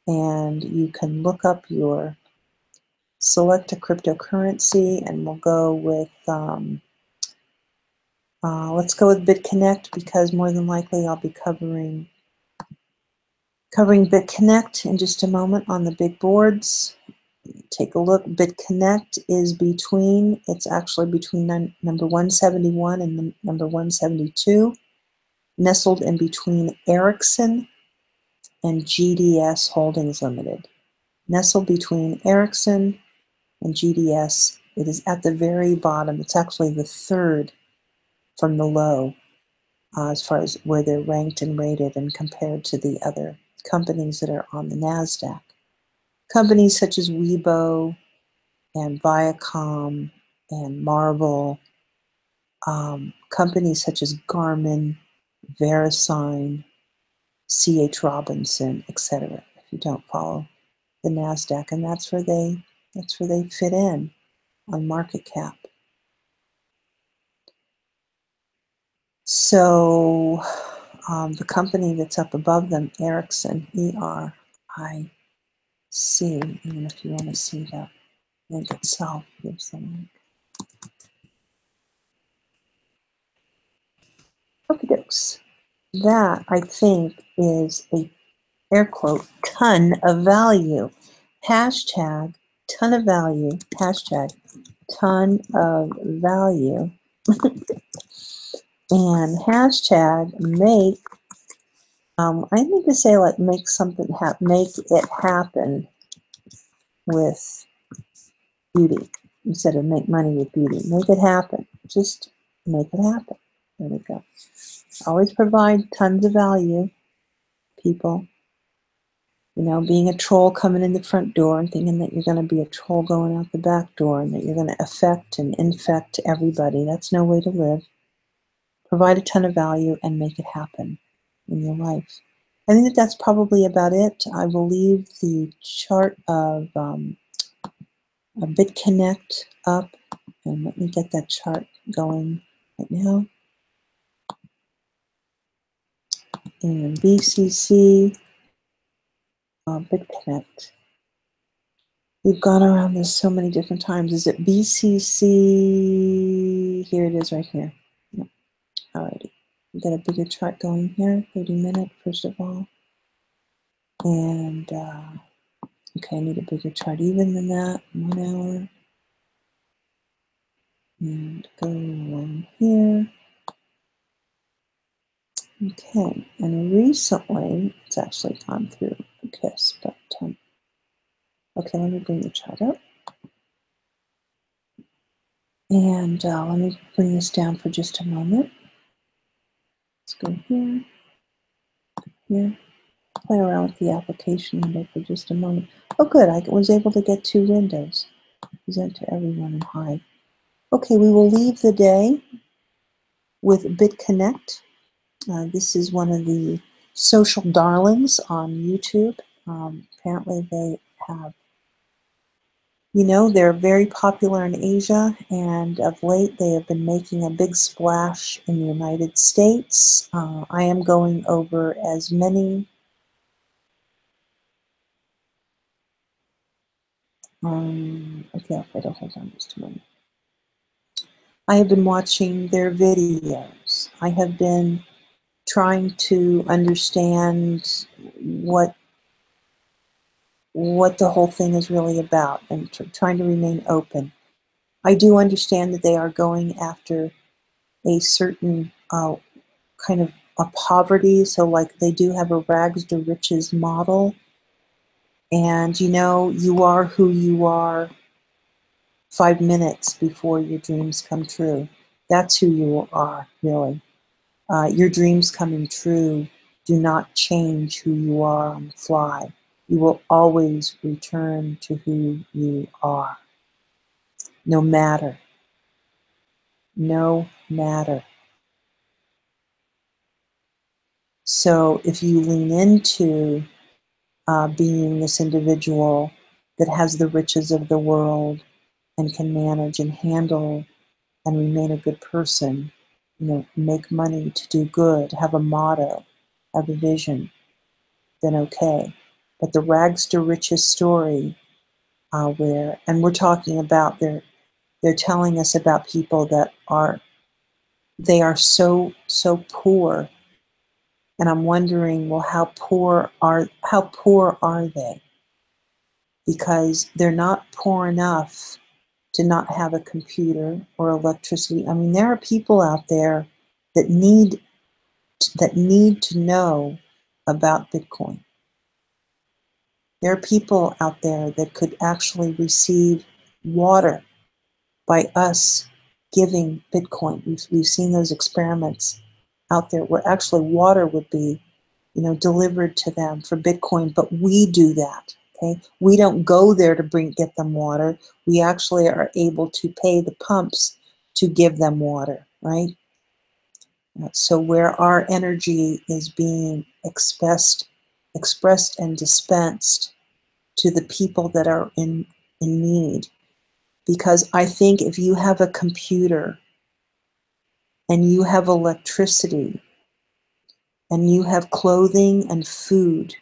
and you can look up your select a cryptocurrency, and we'll go with let's go with BitConnect, because more than likely I'll be covering BitConnect in just a moment on the big boards. Take a look. BitConnect is it's actually between number 171 and number 172, nestled in between Ericsson and GDS Holdings Limited. Nestled between Ericsson and GDS. It is at the very bottom. It's actually the third from the low as far as where they're ranked and rated and compared to the other companies that are on the NASDAQ. Companies such as Weibo and Viacom and Marvel, companies such as Garmin, VeriSign, C.H. Robinson, etc. If you don't follow the NASDAQ, and that's where they fit in on market cap. So the company that's up above them, Ericsson, E-R-I-C, and if you want to see the link itself, here's the link. Okie dokes. That, I think, is a, air quote, ton of value. Hashtag ton of value. Hashtag ton of value. And hashtag make, I need to say like make something happen, make it happen with beauty instead of make money with beauty. Make it happen. Just make it happen. There we go. Always provide tons of value, people. You know, being a troll coming in the front door and thinking that you're going to be a troll going out the back door and that you're going to affect and infect everybody. That's no way to live. Provide a ton of value and make it happen in your life. I think that that's probably about it. I will leave the chart of a BitConnect up, and let me get that chart going right now. And BCC, BitConnect. We've gone around this so many different times. Is it BCC? Here it is right here. Yep. Alrighty. We've got a bigger chart going here, 30-minute, first of all. And, okay, I need a bigger chart even than that, 1 hour. And go along here. Okay, and recently, it's actually gone through the kiss, but, okay, let me bring the chart up. And let me bring this down for just a moment. Let's go here, here. Play around with the application window for just a moment. Oh, good, I was able to get 2 windows. Present to everyone and hide. Okay, we will leave the day with BitConnect. This is one of the social darlings on YouTube. Apparently they have, you know, they're very popular in Asia, and of late they have been making a big splash in the United States. I am going over as many okay, hold on just a moment. I have been watching their videos. I have been trying to understand what the whole thing is really about and trying to remain open. I do understand that they are going after a certain kind of a poverty, so like they do have a rags to riches model, and you know, you are who you are 5 minutes before your dreams come true. That's who you are, really. Your dreams coming true do not change who you are on the fly. You will always return to who you are, no matter. No matter. So if you lean into being this individual that has the riches of the world and can manage and handle and remain a good person, you know, make money to do good, have a motto, have a vision, then okay. But the rags to riches story, where, and we're talking about, they're telling us about people that are, they are so poor, and I'm wondering, well, how poor are they? Because they're not poor enough to not have a computer or electricity. I mean, there are people out there that need to know about Bitcoin. There are people out there that could actually receive water by us giving Bitcoin. We've seen those experiments out there where actually water would be, you know, delivered to them for Bitcoin, but we do that. Okay, we don't go there to get them water. We actually are able to pay the pumps to give them water. right? So where our energy is being expressed and dispensed to the people that are in need. Because I think if you have a computer and you have electricity and you have clothing and food,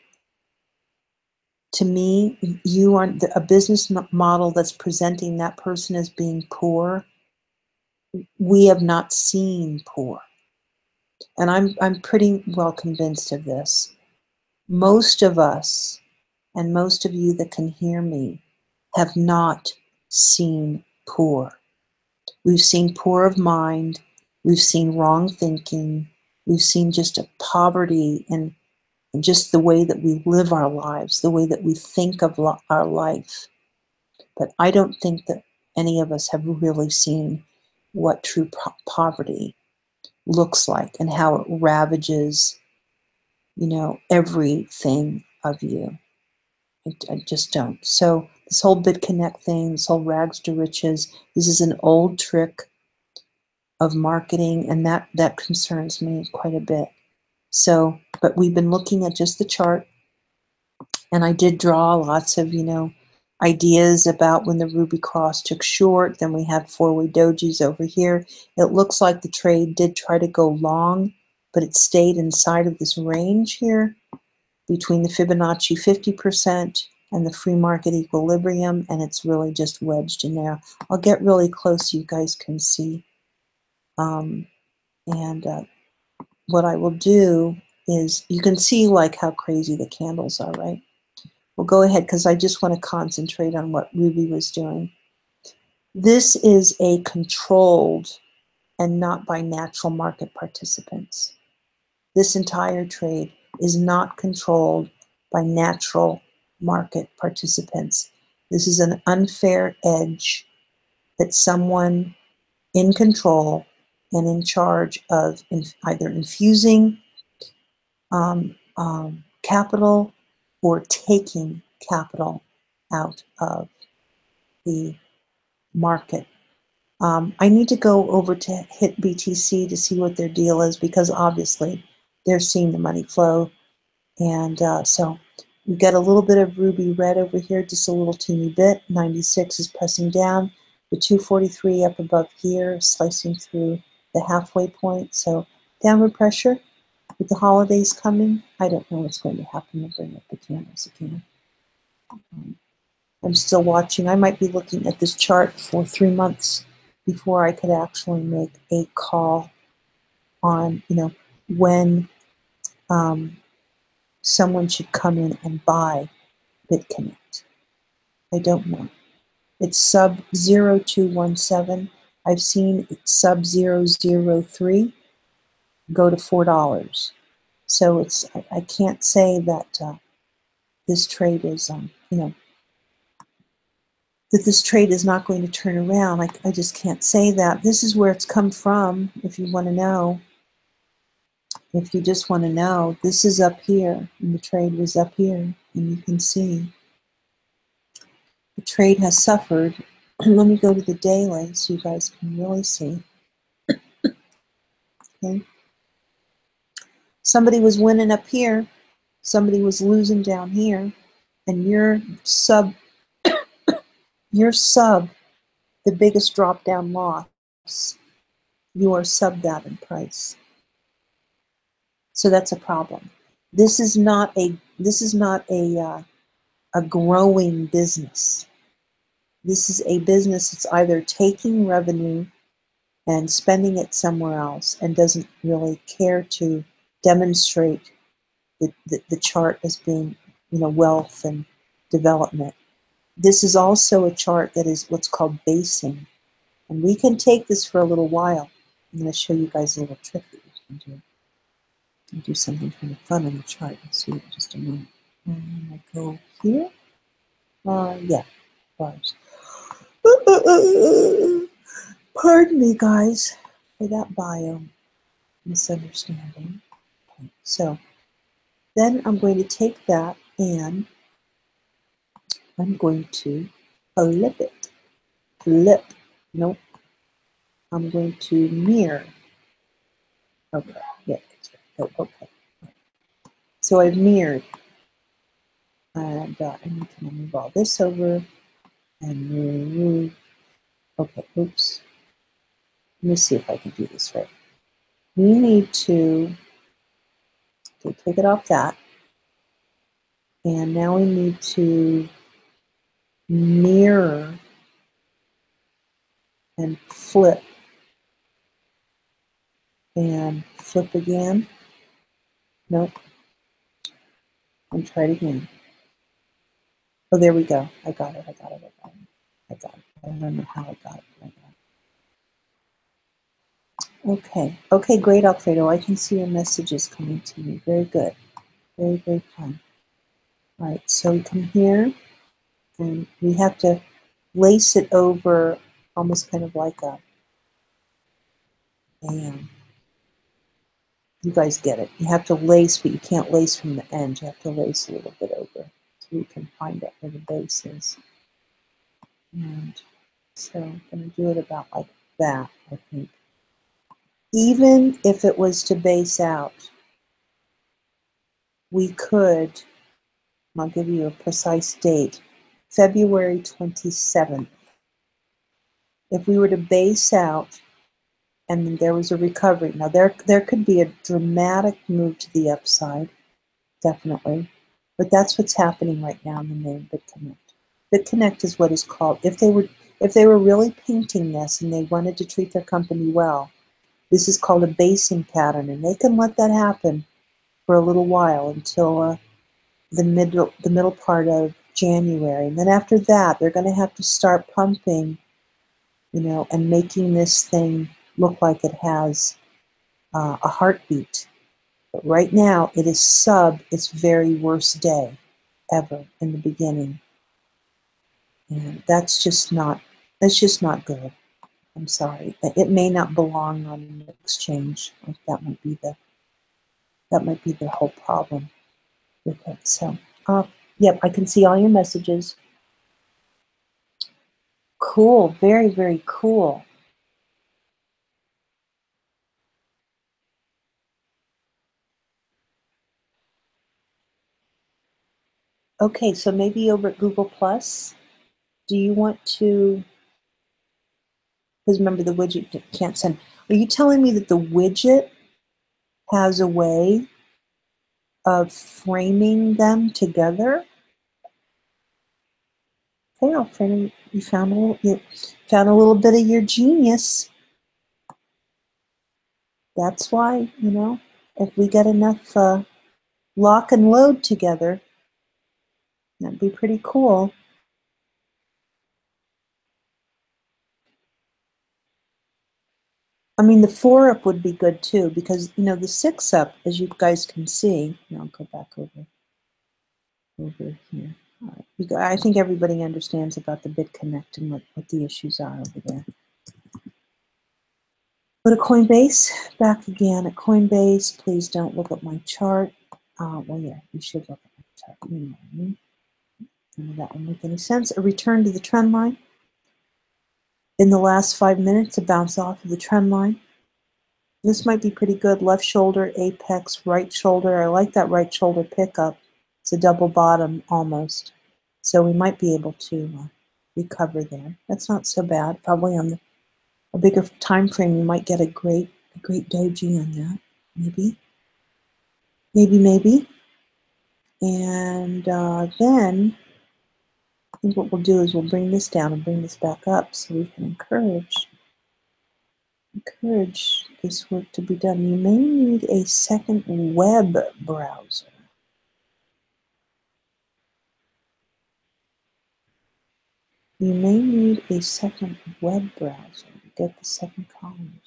to me, you are a business model that's presenting that person as being poor. We have not seen poor. And I'm pretty well convinced of this. Most of us, and most of you that can hear me, have not seen poor. We've seen poor of mind. We've seen wrong thinking. We've seen just a poverty and just the way that we live our lives, the way that we think of our life. But I don't think that any of us have really seen what true poverty looks like and how it ravages, everything of you. I just don't. So this whole BitConnect thing, this whole rags to riches, this is an old trick of marketing, and that concerns me quite a bit. So, but we've been looking at just the chart, and I did draw lots of, ideas about when the Ruby Cross took short. Then we had four-way dojis over here. It looks like the trade did try to go long, but it stayed inside of this range here between the Fibonacci 50% and the free market equilibrium, and it's really just wedged in there. I'll get really close so you guys can see. What I will do is, you can see like how crazy the candles are, right? Well, go ahead, because I just want to concentrate on what Ruby was doing. This is a controlled and not by natural market participants. This entire trade is not controlled by natural market participants. This is an unfair edge that someone in control and in charge of either infusing capital or taking capital out of the market. I need to go over to hit BTC to see what their deal is, because obviously they're seeing the money flow. And so we've got a little bit of ruby red over here, just a little teeny bit. 96 is pressing down. The 243 up above here, slicing through the halfway point. So downward pressure. With the holidays coming, I don't know what's going to happen. I'll bring up the candles again. I'm still watching. I might be looking at this chart for 3 months before I could actually make a call on, when someone should come in and buy BitConnect. I don't know. It's sub 0217. I've seen sub 003 go to $4. So it's, I can't say that this trade is, that this trade is not going to turn around. I just can't say that. This is where it's come from, if you want to know. If you just want to know, this is up here, and the trade was up here, and you can see the trade has suffered. Let me go to the daily so you guys can really see. Okay. Somebody was winning up here, somebody was losing down here, and you're sub the biggest drop down loss. You are sub that in price. So that's a problem. This is not a growing business. This is a business that's either taking revenue and spending it somewhere else and doesn't really care to demonstrate the chart as being, wealth and development. This is also a chart that is what's called basing. And we can take this for a little while. I'm going to show you guys a little trick that you can do. You can do something kind of fun on the chart. Let's see in just a moment. I go here. Yeah, bars. Pardon me, guys, for that bio misunderstanding. Okay, so then I'm going to take that and I'm going to flip it. Flip. Nope. I'm going to mirror. Okay, yeah, oh, okay. So I've mirrored. And I need to move all this over and move. Okay, oops. Let me see if I can do this right. We need to take it off that. And now we need to mirror and flip. And flip again. Nope. And try it again. Oh, there we go. I got it. I got it. I got it. I don't know how I got it. But I got it. Okay. Okay, great, Alfredo. I can see your messages coming to me. Very good. Very, very fun. All right, so we come here, and we have to lace it over almost kind of like a you guys get it. You have to lace, but you can't lace from the end. You have to lace a little bit over so you can find out where the base is. And so I'm going to do it about like that, I think. Even if it was to base out, we could, I'll give you a precise date, February 27th. If we were to base out and then there was a recovery, now there could be a dramatic move to the upside, definitely, but that's what's happening right now in the name BitConnect. BitConnect is what is called, if they were really painting this and they wanted to treat their company well, this is called a basing pattern, and they can let that happen for a little while until the middle part of January. And then after that, they're going to have to start pumping, you know, and making this thing look like it has a heartbeat. But right now, it is its very worst day ever in the beginning. And that's just not good. I'm sorry. It may not belong on an exchange. Like that might be the whole problem with it. So, yep, I can see all your messages. Cool, very, very cool. Okay, so maybe over at Google Plus, do you want to, because remember the widget can't send. Are you telling me that the widget has a way of framing them together? Okay, I'll frame, you found a little bit of your genius. That's why, you know, if we get enough lock and load together, that'd be pretty cool. I mean, the 4-up would be good too, because, you know, the 6-up, as you guys can see, I'll go back over here. I think everybody understands about the BitConnect and what the issues are over there. Go to Coinbase, back again at Coinbase. Please don't look at my chart. Well, yeah, you should look at my chart. You know what I mean. None of that will make any sense. A return to the trend line. In the last 5 minutes, a bounce off of the trend line. This might be pretty good. Left shoulder, apex, right shoulder. I like that right shoulder pickup. It's a double bottom almost. So we might be able to recover there. That's not so bad. Probably on a bigger time frame, you might get a great doji on that. Maybe. And then I think what we'll do is we'll bring this down and bring this back up so we can encourage this work to be done. You may need a second web browser. You may need a second web browser to get the second column.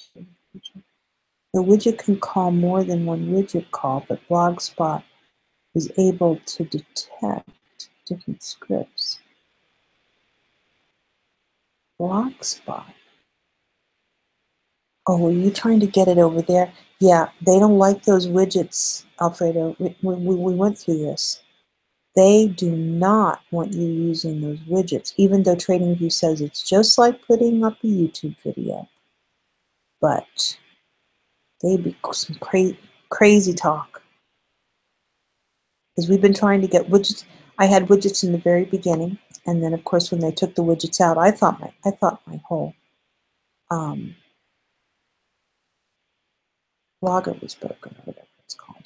The widget can call more than one widget call, but Blogspot is able to detect different scripts. Blogspot. Oh, were you trying to get it over there? Yeah, they don't like those widgets, Alfredo. We went through this. They do not want you using those widgets, even though TradingView says it's just like putting up a YouTube video. but they'd be some crazy talk. Because we've been trying to get widgets. I had widgets in the very beginning, and then of course when they took the widgets out, I thought my whole logger was broken, or whatever it's called.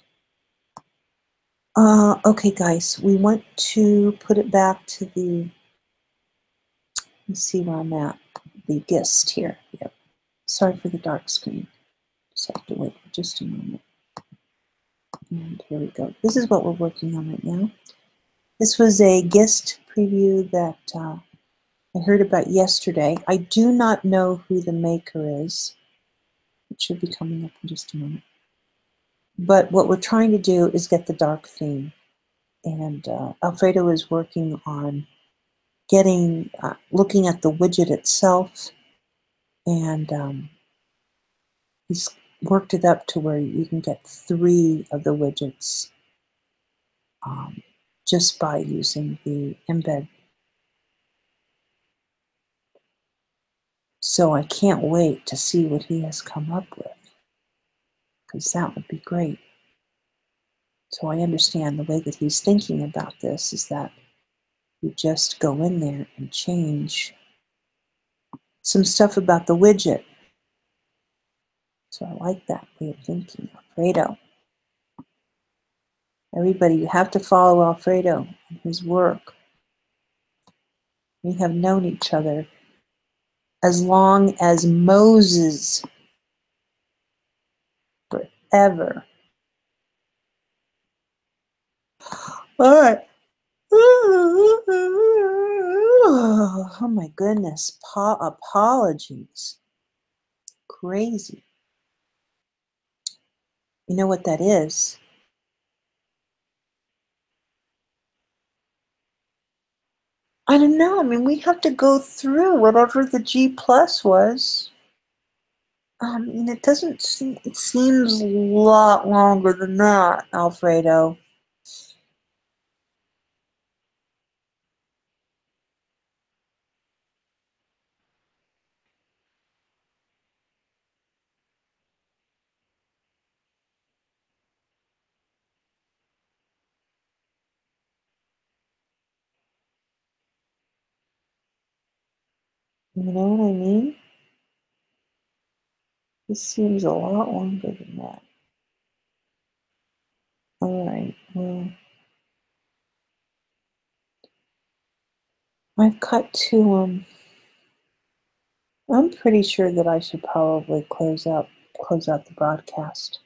Okay, guys, we want to put it back to the. Let's see where I'm at. The guest here. Yep. Sorry for the dark screen. Just have to wait for just a moment. And here we go. This is what we're working on right now. This was a guest preview that I heard about yesterday. I do not know who the maker is. It should be coming up in just a moment. But what we're trying to do is get the dark theme. And Alfredo is working on getting, looking at the widget itself. And he's worked it up to where you can get 3 of the widgets just by using the embed. So I can't wait to see what he has come up with, because that would be great. So I understand the way that he's thinking about this is that you just go in there and change some stuff about the widget. So I like that way of thinking. Alfredo. Everybody, you have to follow Alfredo and his work. We have known each other as long as Moses, forever. All right. Oh my goodness. Apologies. Crazy. You know what that is? I don't know. I mean, we have to go through whatever the G plus was. And it doesn't seem, it seems a lot longer than that, Alfredo. You know what I mean? This seems a lot longer than that. All right, well, I've got to, I'm pretty sure that I should probably close out the broadcast.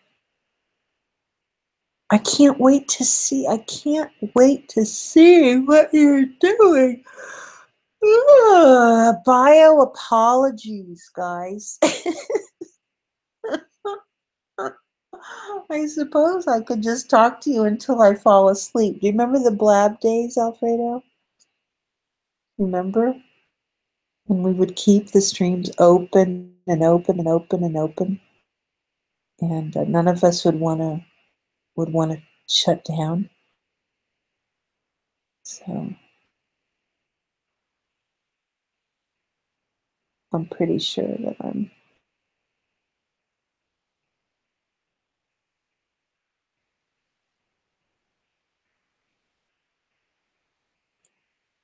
I can't wait to see what you're doing. Bio apologies, guys. I suppose I could just talk to you until I fall asleep. Do you remember the blab days, Alfredo? Remember? When we would keep the streams open and open and open and open, and none of us would want to shut down. So I'm pretty sure that I'm.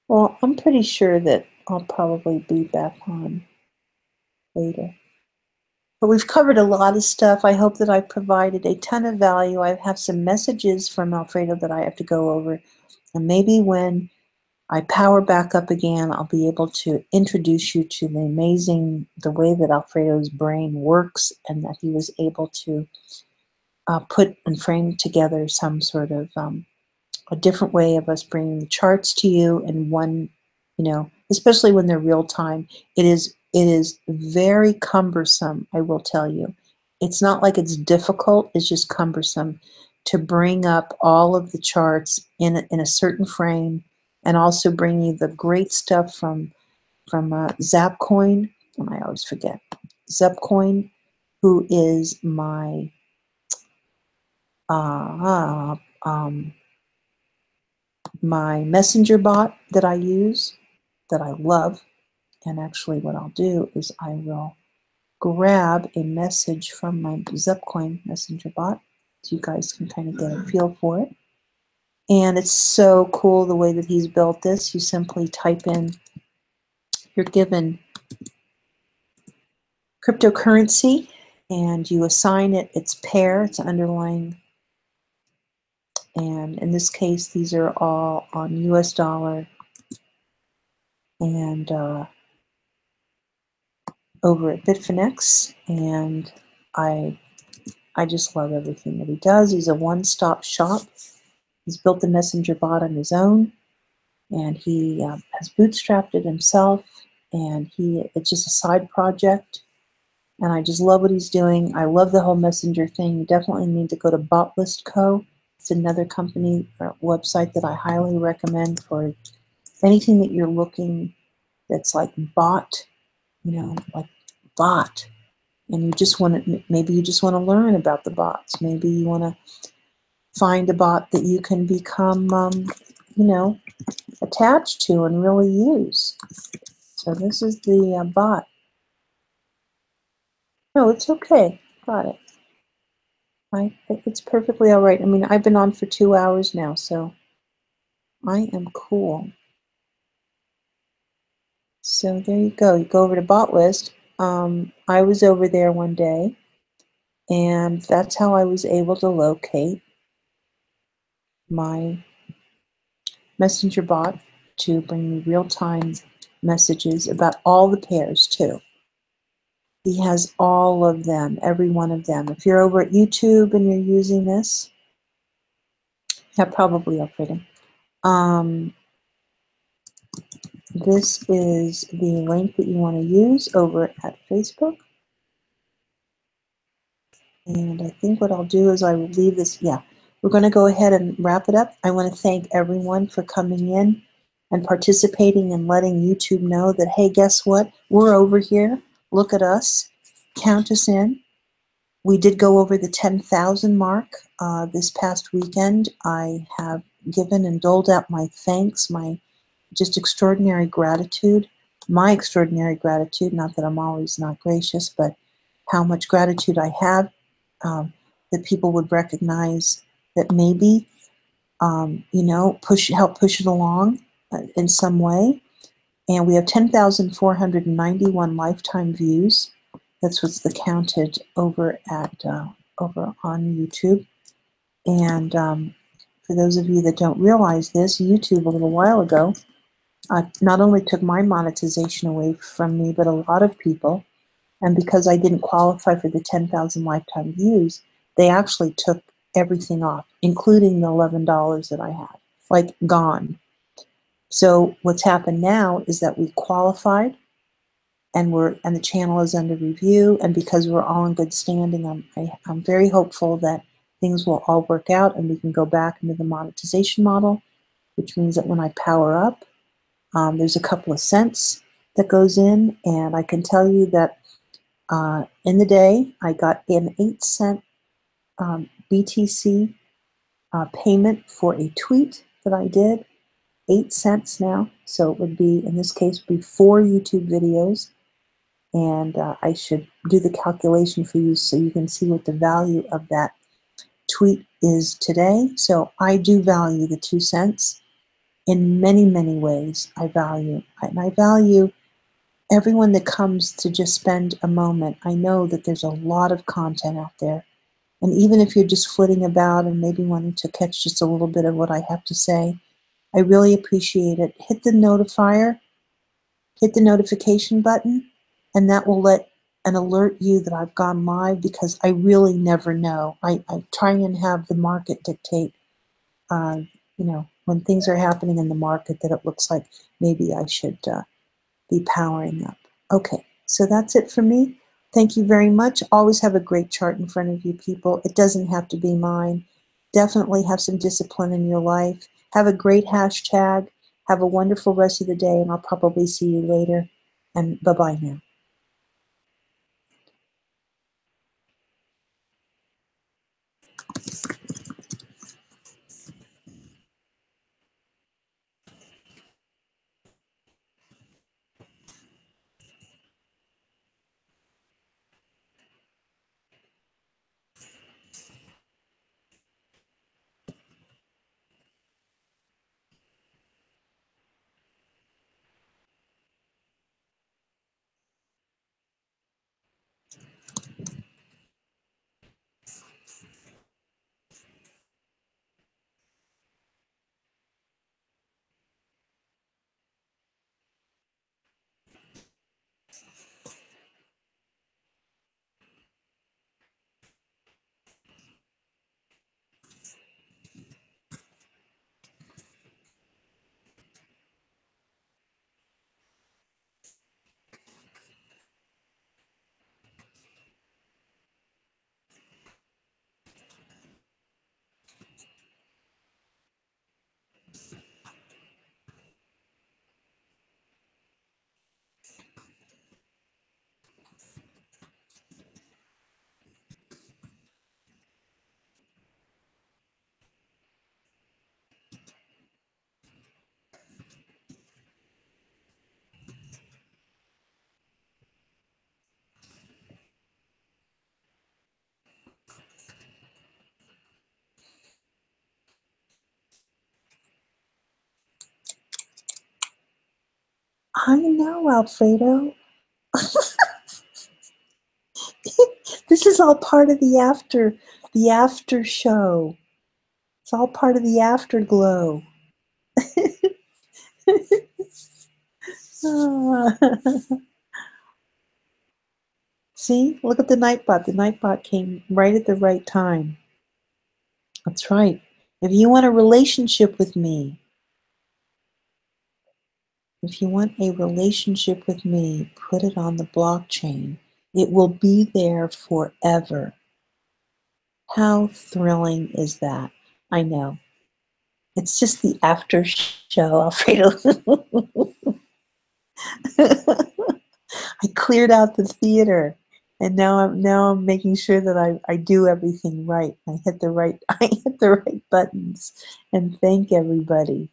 Well, I'm pretty sure that I'll probably be back on later. But we've covered a lot of stuff. I hope that I provided a ton of value. I have some messages from Alfredo that I have to go over. And maybe when I power back up again, I'll be able to introduce you to the way that Alfredo's brain works, and that he was able to put and frame together some sort of a different way of us bringing the charts to you in one, especially when they're real time. It is very cumbersome, I will tell you. It's not like it's difficult, it's just cumbersome to bring up all of the charts in a certain frame, and also bring you the great stuff from Zapcoin, and I always forget, Zapcoin, who is my my messenger bot that I use, that I love. And actually what I'll do is I will grab a message from my Zipcoin messenger bot so you guys can kind of get a feel for it. And it's so cool the way that he's built this. You simply type in, you're given cryptocurrency, and you assign it its pair, its underlying, and in this case, these are all on US dollar and over at Bitfinex, and I just love everything that he does. He's a one-stop shop. He's built the messenger bot on his own, and he has bootstrapped it himself, and it's just a side project, and I just love what he's doing. I love the whole messenger thing. You definitely need to go to Botlist Co. It's another company or website that I highly recommend for anything that you're looking that's like bot, like bot. And you just want to, maybe you just want to learn about the bots. Maybe you want to find a bot that you can become, attached to and really use. So this is the bot. No, it's okay. Got it. It's perfectly all right. I mean, I've been on for 2 hours now, so I am cool. So there you go. You go over to bot list. I was over there one day, and that's how I was able to locate my messenger bot to bring me real-time messages about all the pairs too. He has all of them, every one of them. If you're over at YouTube and you're using this, yeah, probably upgrading. This is the link that you want to use over at Facebook. And I think what I'll do is I will leave this, yeah, we're going to go ahead and wrap it up. I want to thank everyone for coming in and participating and letting YouTube know that, hey, guess what? We're over here. Look at us. Count us in. We did go over the 10,000 mark this past weekend. I have given and doled out my thanks, my just extraordinary gratitude, my extraordinary gratitude, not that I'm always not gracious, but how much gratitude I have that people would recognize that maybe, help push it along in some way. And we have 10,491 lifetime views. That's what's the counted over at over on YouTube. And for those of you that don't realize this, YouTube a little while ago not only took my monetization away from me, but a lot of people. And because I didn't qualify for the 10,000 lifetime views, they actually took everything off, including the $11 that I had, like gone. So what's happened now is that we qualified, and the channel is under review. And because we're all in good standing, I'm very hopeful that things will all work out and we can go back into the monetization model, which means that when I power up, there's a couple of cents that goes in, and I can tell you that in the day I got an 8-cent BTC payment for a tweet that I did. 8 cents now, so it would be, in this case, be 4 YouTube videos, and I should do the calculation for you so you can see what the value of that tweet is today. So I do value the 2 cents in many, many ways. I value everyone that comes to just spend a moment. I know that there's a lot of content out there, and even if you're just flitting about and maybe wanting to catch just a little bit of what I have to say, I really appreciate it. Hit the notification button, and that will alert you that I've gone live, because I really never know. I try and have the market dictate, when things are happening in the market that it looks like maybe I should be powering up. Okay, so that's it for me. Thank you very much. Always have a great chart in front of you, people. It doesn't have to be mine. Definitely have some discipline in your life. Have a great hashtag. Have a wonderful rest of the day, and I'll probably see you later. And bye-bye now. I know, Alfredo. This is all part of the after show. It's all part of the afterglow. See, look at the Nightbot. The Nightbot came right at the right time. That's right. If you want a relationship with me, if you want a relationship with me, put it on the blockchain. It will be there forever. How thrilling is that? I know. It's just the after show, Alfredo. I cleared out the theater, and now I'm making sure that I do everything right. I hit the right buttons, and thank everybody.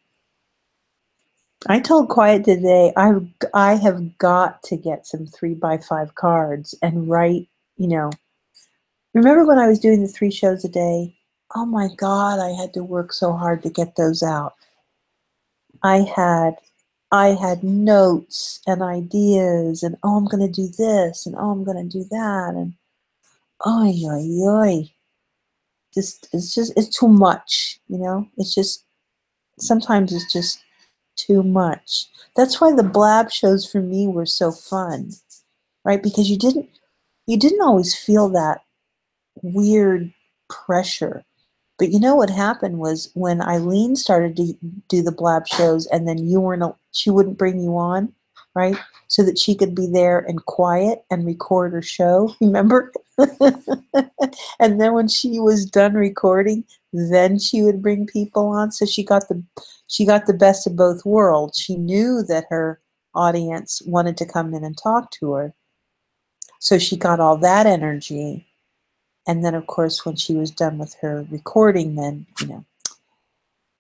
I told Quiet today I have got to get some 3x5 cards and write. Remember when I was doing the 3 shows a day? Oh my God, I had to work so hard to get those out. I had notes and ideas and I'm going to do this and I'm going to do that and oy oy oy. It's too much, It's just sometimes it's just too much. That's why the blab shows for me were so fun, right? Because you didn't always feel that weird pressure. But you know what happened was when Eileen started to do the blab shows and then she wouldn't bring you on, right? So that she could be there and quiet and record her show, remember? And then when she was done recording, then she would bring people on. So she got the best of both worlds. She knew that her audience wanted to come in and talk to her. So she got all that energy. And then, of course, when she was done with her recording, then,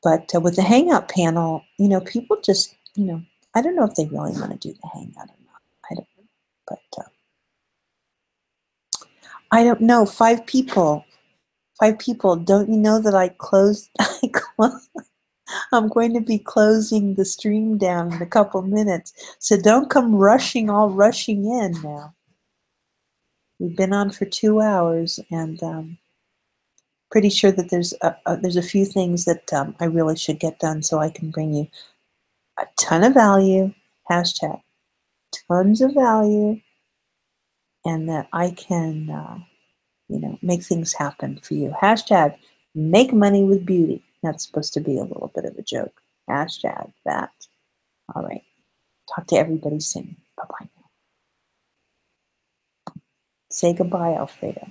But with the Hangout panel, people just, I don't know if they really want to do the Hangout or not. I don't know. But I don't know. 5 people. 5 people. Don't you know that I closed? I'm going to be closing the stream down in a couple minutes. So don't come all rushing in now. We've been on for 2 hours and pretty sure that there's a few things that I really should get done so I can bring you a ton of value, hashtag tons of value, and that I can, make things happen for you. Hashtag make money with beauty. That's supposed to be a little bit of a joke. Hashtag that. All right. Talk to everybody soon. Bye-bye. Say goodbye, Alfredo.